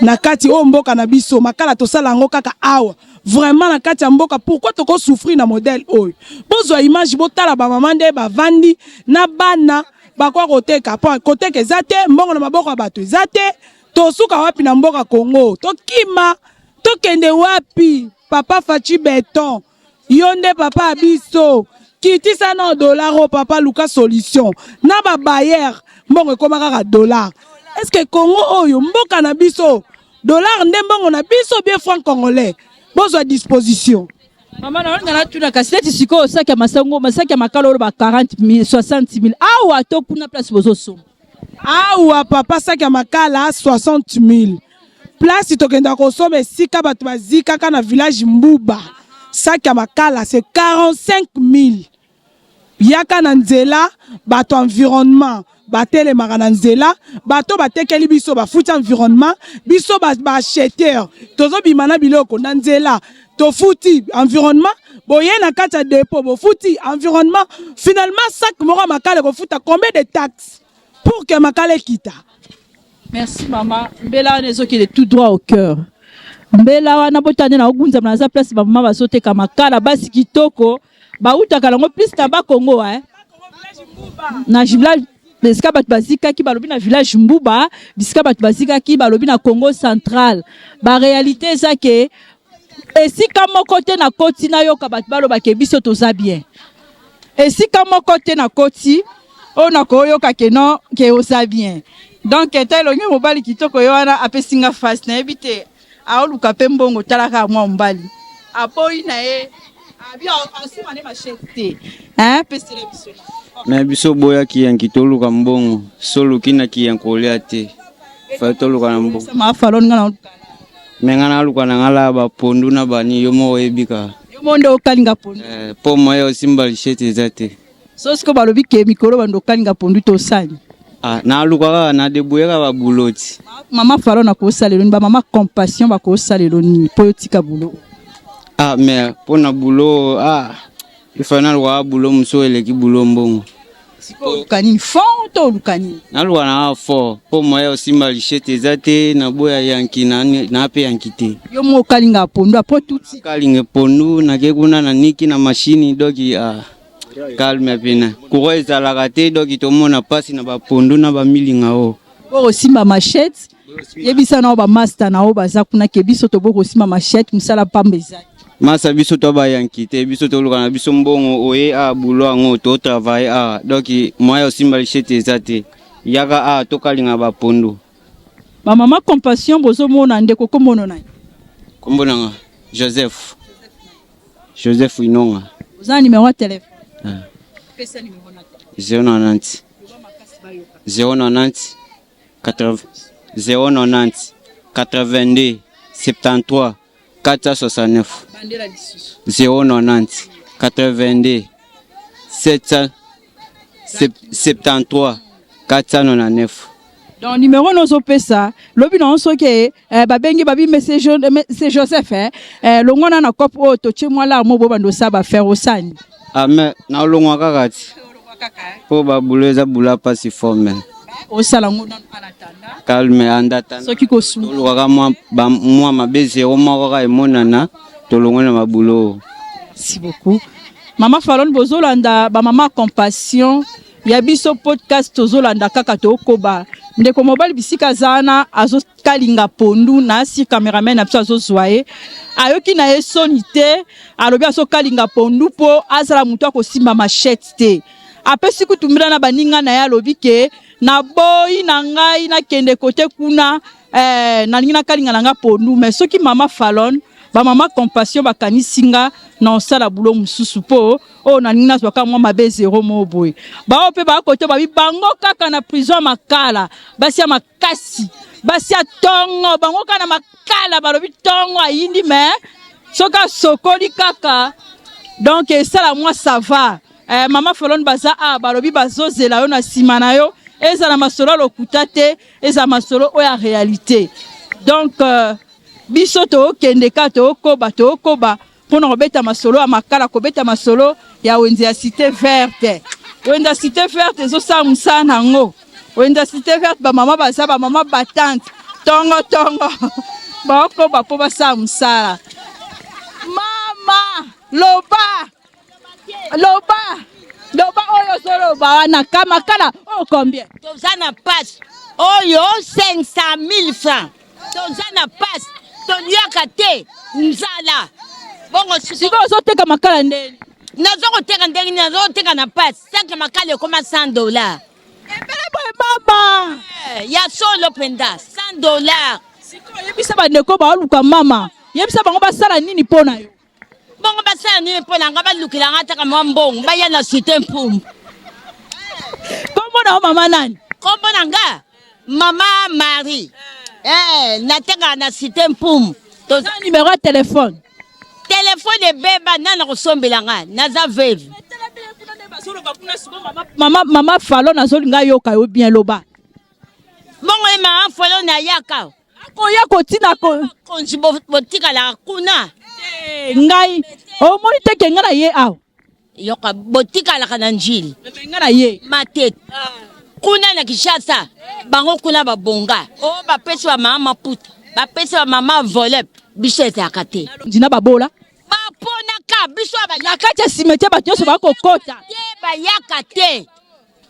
Speaker 1: na kati o mboka na biso makala tosala yango kaka awa vraiment na kati ya mboka pourquoi toko souffrir na modèle oyo bozwa image botala ba mama nde bavandi na bana bakwa koteka koteka eza te mbongo na maboko ya bato eza te tosuka wapi na mboka Congo tokima tokende wapi papa Fachi Beton yonde papa abiso kitisa na dollar o papa Luka solution na ba bayer mbongo ekoma kaka dollar est-ce que Congo oyo mboka na biso dollar nde mbongo na biso bien franc congolais bozwa disposition
Speaker 3: mama na tuna kaseti siko saki ya masango masaki ya makalo ba 40 000 60 000 awa to kuna place bozoso awa
Speaker 1: papa saki ya makala 60 000 place tokenda kosomba esika bato bazika kana village Mbuba saki ya makala c'est 45 000 yaka na nzela bato environnement batelemaka na nzela bato batekeli biso bafuti environnement biso baacheteur tozobima na biloko na nzela tofuti environnement boye na kati ya dépôt bofuti environnement finalement sac moko makala kofuta combien de taxes pour que makala kita.
Speaker 3: Merci maman. Mbela nezo qui est tout droit au cœur. Mbela wana botane na ogunza na za place maman basote ka makala basi kitoko ba uta kalango plus taba Congo na village biska bat bazika ki balobi na village Mbuba biska bat bazika ki balobi na Congo central ba réalité ça que esika moko te na koti na yoka bat baloba ke biso toza bien esika moko te na koti on a koyoka ke non ke oza bien donc telonge mobali kitoko yo wana apesinga face na ebite aoluka pe mbongo talaka mwa mbali apoi na ye abia asima ne machete pesele biso
Speaker 7: na biso boya ki yankitoluka mbongo solo kina ki yankolia te fa toluka na mbongo
Speaker 3: ma falon ngana
Speaker 7: Mengana luka na ngala ba pondu na bani yomo ebika.
Speaker 3: Yomo ndo okalinga pondu.
Speaker 7: Po moyo simba lishete zate.
Speaker 3: So siko balobi ke mikolo bando okalinga pondu to sani.
Speaker 7: Na luka na debuyeka ba buloti.
Speaker 3: Mama falo na ko salelo ni ba mama compassion ba ko salelo ni po tika bulo.
Speaker 7: Mais pour na boulot il faut na lwa boulot muso eleki boulot mbongo.
Speaker 3: Siko kanini fond to lukani.
Speaker 7: Na lwa na fort pour moyo simba lishete zate na boya yanki na pe yankite.
Speaker 3: Yo mo kalinga pondu apo tuti.
Speaker 7: Kalinga pondu na kekuna na niki na machine doki calme pena. Kuro ezalaka te doki tomona pasi na ba pondu na ba milinga o.
Speaker 3: Boko simba machette. Yebisa na ba master na oba za kuna ke biso to boko simba machette musala pambeza.
Speaker 7: Masa biso to ba yankite biso to luka na biso mbongo oye boulot ngo to travail doki moyo simba lishete zate. Yaka to kalinga ba pondu.
Speaker 3: Ma mama compassion bozo mona ndeko komono na.
Speaker 7: Kombona nga Joseph Inonga.
Speaker 3: Uza numéro de téléphone.
Speaker 7: Pesa numéro na. 090 82 73 469 090 82 773 499.
Speaker 3: Donc numéro nozo pesa lobi na onso ke babengi babi message c'est Joseph longona na cop o to chimwala mo bo bando saba faire osani.
Speaker 7: Mais na longwa kakati po ba buleza bula pasi forme
Speaker 3: osala ngona anatanda
Speaker 7: calme andata
Speaker 3: soki ko su
Speaker 7: lwa moi mabeze o moko ka emonana to longona mabulo.
Speaker 3: Merci beaucoup. Mama Falon bozolanda ba mama compassion ya biso podcast tozolanda kaka to koba ndeko mobile bisika zana azo kalinga pondu na si cameraman apso azo zoye ayoki na esonite alobi azo kalinga pondu po azala mutu akosimba machette te apesi kutumira na baninga na ya lobi ke na boyi na ngai na kende kote kuna na linga kalinga na nga pondu mais soki mama Falon ba mama compassion bakanisinga na osala bulo mususu po na nina zwaka mwa mabe zero moboy ba ope ba kote ba bibango kaka na prison makala basi ya makasi basi ya tongo bango kana makala balobi tongo ayindi me soka sokoli kaka donc esala mwa ça va mama Falon baza balobi bazozela yo na sima na yo ezala masolo lokuta te ezala masolo o ya réalité donc biso to kende ka to koba pona kobeta masolo ya makala kobeta masolo ya wenze ya cité verte wenda cité verte zo sa musana ngo wenda cité verte ba mama baza ba mama batante tongo ba koba po ba sa musala mama loba oyo solo ba wana kama kala combien
Speaker 2: tozana passe oyo 500,000 francs tozana passe toliaka te nzala bongo
Speaker 3: siko ozoteka makala ndeni
Speaker 2: nazokoteka ndenge nazoteka na passe saka makala ekoma $100
Speaker 3: ebele boye mama
Speaker 2: ya solo penda $100
Speaker 3: siko yebisa bandeko baoluka mama yebisa bango basala nini mpona yo
Speaker 2: bongo basala nini mpona nga balukilanga taka mwa mbongo baya na cité mpumbu
Speaker 3: kombo na yo mama nani
Speaker 2: kombo na nga mama Marie nateka na cité mpumbu
Speaker 3: toza numéro ya téléphone
Speaker 2: ebeba nana kosombela nga naza veve
Speaker 3: mama Falon azolinga yoka yo bien loba
Speaker 2: bongo ye mama Falon na yaka
Speaker 3: akoya kotina
Speaker 2: konzi botikalaka kuna
Speaker 3: ngai omoni teke nga na ye awa
Speaker 2: yoka botikalaka na njili
Speaker 3: nga na ye
Speaker 2: matete kuna na Kinshasa bango kuna babonga bapesi ba mama maputa bapesi ba mama volep biso etaka te
Speaker 3: ndina babola
Speaker 2: baponaka biso
Speaker 3: na kati ya cimetière bato nyonso bakokota
Speaker 2: bayaka te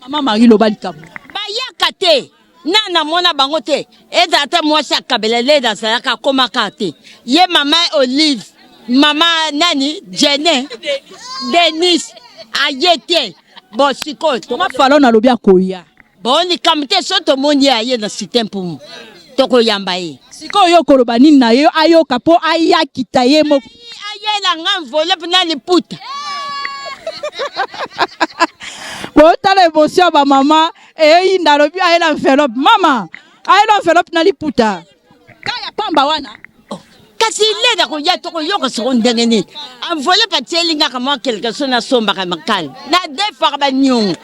Speaker 3: mama Marie loba likambo
Speaker 2: bayaka te nana mona bango te ezala te mwasi akabela leda azalaka akomaka te ye mama Olive mama nani Jene Denis aye te bon sikoyo
Speaker 3: mama Falon alobi akoya
Speaker 2: bon likambo te so tomoni aye na cité mpumu tokoyamba ye
Speaker 3: sikoyo koloba nini na ye ayoka po ayakita ye moko
Speaker 2: ayela nga enveloppe na liputa
Speaker 3: botala émotion ba mama eyinda alobi ayela enveloppe mama ayela enveloppe na liputa kaya pamba wana
Speaker 2: kasi leda koya tokoyoka soko ndenge nini enveloppe atielingaka mwa quelque chose nasombaka makala na defaka banyungu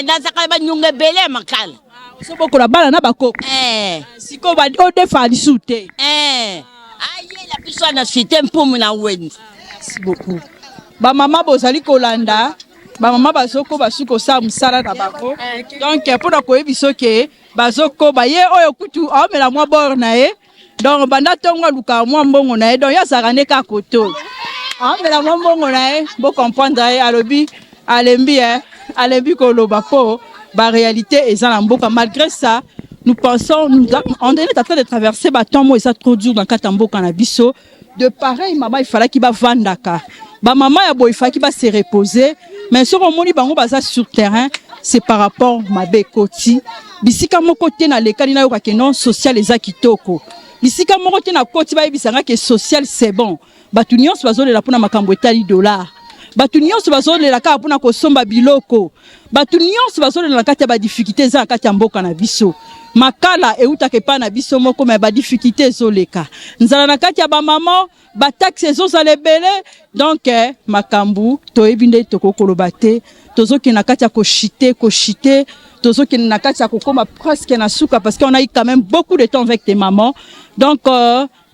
Speaker 2: nazaka banyungu ebele ya makala
Speaker 3: sobokola bana na bakoko siko odefa lisu te
Speaker 2: ayela biso na site mpumu na wenzi.
Speaker 3: Merci beaucoup. Bamama bozali kolanda bamama bazoko basuki kosala mosala na bango donc mpona koyebi soki bazokoba ye oyo kutu aomela mwa bor na ye donc banda ntongo alukaka mwa mbongo na ye donc ye azalaka nde kaka koto aomela mwa mbongo na ye bocomprendre ye alobi alembi koloba mpo baréalité eza na mboka. Malgré ça nous pensons on est en train de traverser baton mo eza trop dur dans kati ya mboka na biso de pareil mama ifalaki bavandaka bamama ya boye ifalaki base reposer mais soki omoni bango baza sur terrain c'est par rapport mabe ekoti bisika moko te na lekani nayokake non social eza kitoko bisika moko te na koti bayebisanga ke social c'est bon bato nyonso bazolela mpona makambo etali dollar bato nyonso bazolela kaka mpona kosomba biloko bato nyonso bazolela na kati ya badifficulté eza na kati ya mboka na biso makala eutaka epai na biso moko me badifficulté ezoleka nzala na kati ya bamama bataxe ezozala ebele donc makambu toyebi nde tokokoloba te tozokende na kati ya koshite tozokende na kati ya kokoma presque na suka parce qu'on a eu quand même beaucoup de temps avec tes mamans donc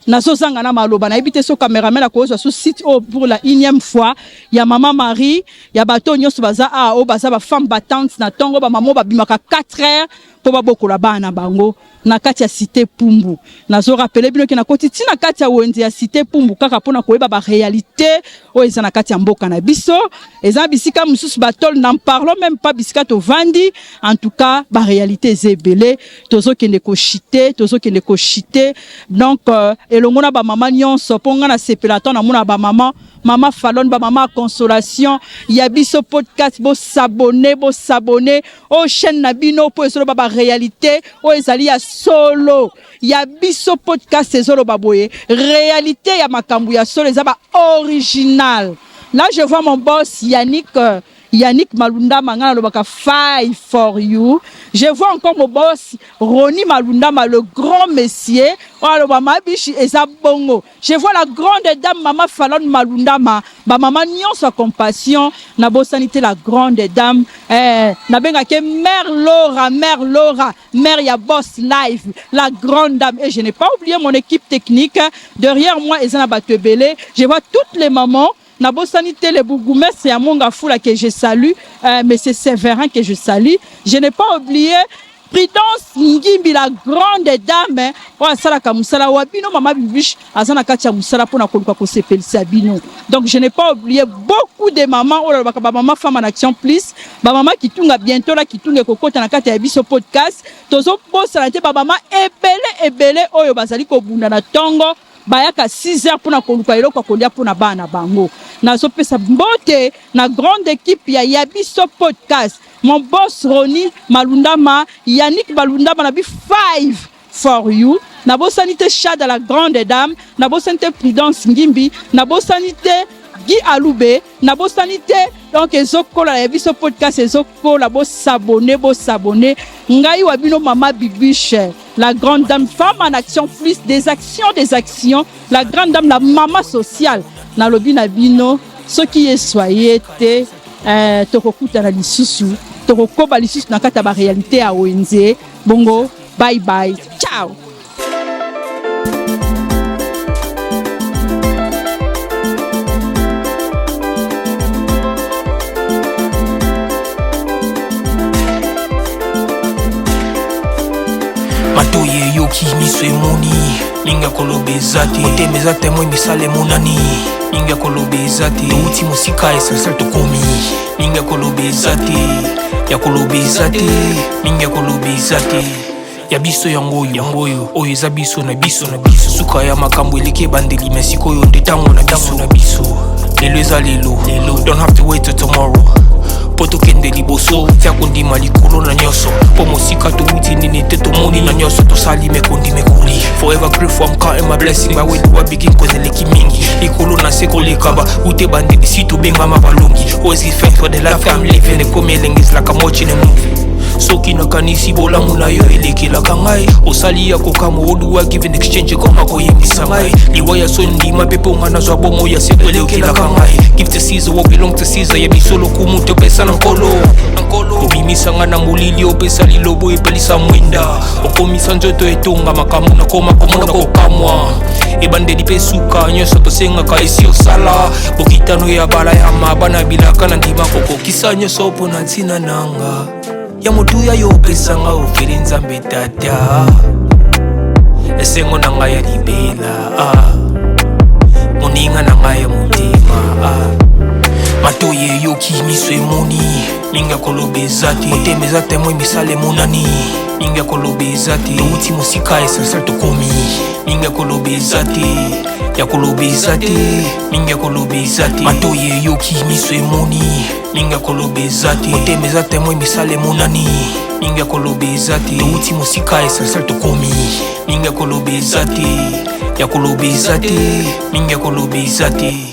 Speaker 3: nazozanga na maloba nayebi te so cameraman akozwa so site pour la 1e fois ya mama Marie ya bato nyonso baza o baza ba femme battante na tongo ba mama babimaka 4 heures po babokola bana bango na kati ya cité Pumbu nazo rappeler bino ke na koti tina kati ya wenze ya cité Pumbu kaka pona koyeba ba réalité o eza na kati ya mboka na biso eza bisika mususu batol n'en parlons même pas bisika to vandi en tout cas ba réalité zebele tozokende ko chiter donc elongo na ba mama nyonso ponga na sepelaton na mona ba mama Falon ba mama consolation ya biso podcast bo s'abonner au chaîne na bino po esolo ba réalité o ezali ya solo ya biso podcast ezolo baboye réalité ya makambu ya solo ezaba original. Là je vois mon boss Yannick Malunda Mangana lobaka fight for you. Je vois encore mon boss Roni Malundama, le grand messier. Je vois la grande dame Maman Falon Malundama. Ba maman nyon sa compassion. Na bosanité la grande dame. Na benga ke mère Laura, mère ya boss live, la grande dame. Et je n'ai pas oublié mon équipe technique. Derrière moi, Ezana Batebele. Je vois toutes les mamans. Nabo sanité le bourgmestre c'est Amonga Foula que je salue, mais c'est Séverin que je salue. Je n'ai pas oublié Prudence Ngimbi, la grande dame. Maman Bibiche, Azana Katia Moussala pour Sabino. Donc je n'ai pas oublié beaucoup de mamans, maman femme en action plus, maman qui tunga bientôt là, qui tunga cocotte en Katia Biso podcast. Tozo poste la tête, maman ebele, oyo bazali ko bunda na tongo. Bayaka 6 heures pour na koluka eloko kolia pour na bana bango nazo pesa mbote na grande équipe ya Yabiso podcast mon boss Roni Malundama Yannick Malundama na bi 5 for you na bo sanité Chad la grande dame na bo sanité Prudence Ngimbi na bo sanité Guy Aloube na bo sanité donc ezokola ya biso podcast ezokola bo s'abonner ngai wabino mama Bibiche la grande dame femme en action plus des actions la grande dame la maman sociale na lobi na bino ce qui est soyez te tokokuta na lisusu tokokoba lisusu na kata ba réalité a wenze bongo bye bye ciao.
Speaker 4: matoye yoki miso emoni linga koloba eza te motema eza te moi misala emonani linga koloba eza te touti mosika esasal tokomi linga koloba eza te ya koloba eza te linga koloba eza te ya biso yango oyo eza biso na biso suka ya makambo eleki ebandeli me sikoyo nde ntango na biso lelo eza lelo don't have to wait till tomorrow po tokende liboso tia kondima likolo na nyonso po mosika touti nini te tomoni na nyonso tosali mekondima ekoli forever grateful I'm counting my blessing by when I begin kozeleki mingi likolo na se kolekaba ute bandeli si tobengama balongi always give thanks for the life I'm living the come elenge is like I'm watching a movie soki nakanisi bolamu na yo elekelaka ngai osali ya kokama oluwa give in exchange koma koyembisa ngai liwa ya so ndima mpe mponga nazwa bomo ya seko elekelaka ngai give to Caesar what belong to Caesar ya bisolo kumu topesa na nkolo obimisanga na molili opesa lilobo epelisa mwenda okomisa nzoto etonga makambo nakoma komona kokamwa ebandeli mpe suka nyonso tosengaka esi osala bokitano ya bala ya mabana bilaka na ndima kokokisa nyonso mpo na ntina nanga ya motuya yo opesanga ofeli nzambe tata esengo na ngai ya libela moninga na ngai ya motima matoye yoki miso emoni minga koloba eza te motema eza temoi misala emonani minga koloba eza te touti mosika esansal tokomi minga koloba eza te ya koloba eza te minga koloba eza te matoye yoki miso emoni minga koloba eza te motema eza temoi misala emonani minga koloba eza te touti mosika esansal tokomi minga koloba eza te ya koloba eza te minga koloba eza te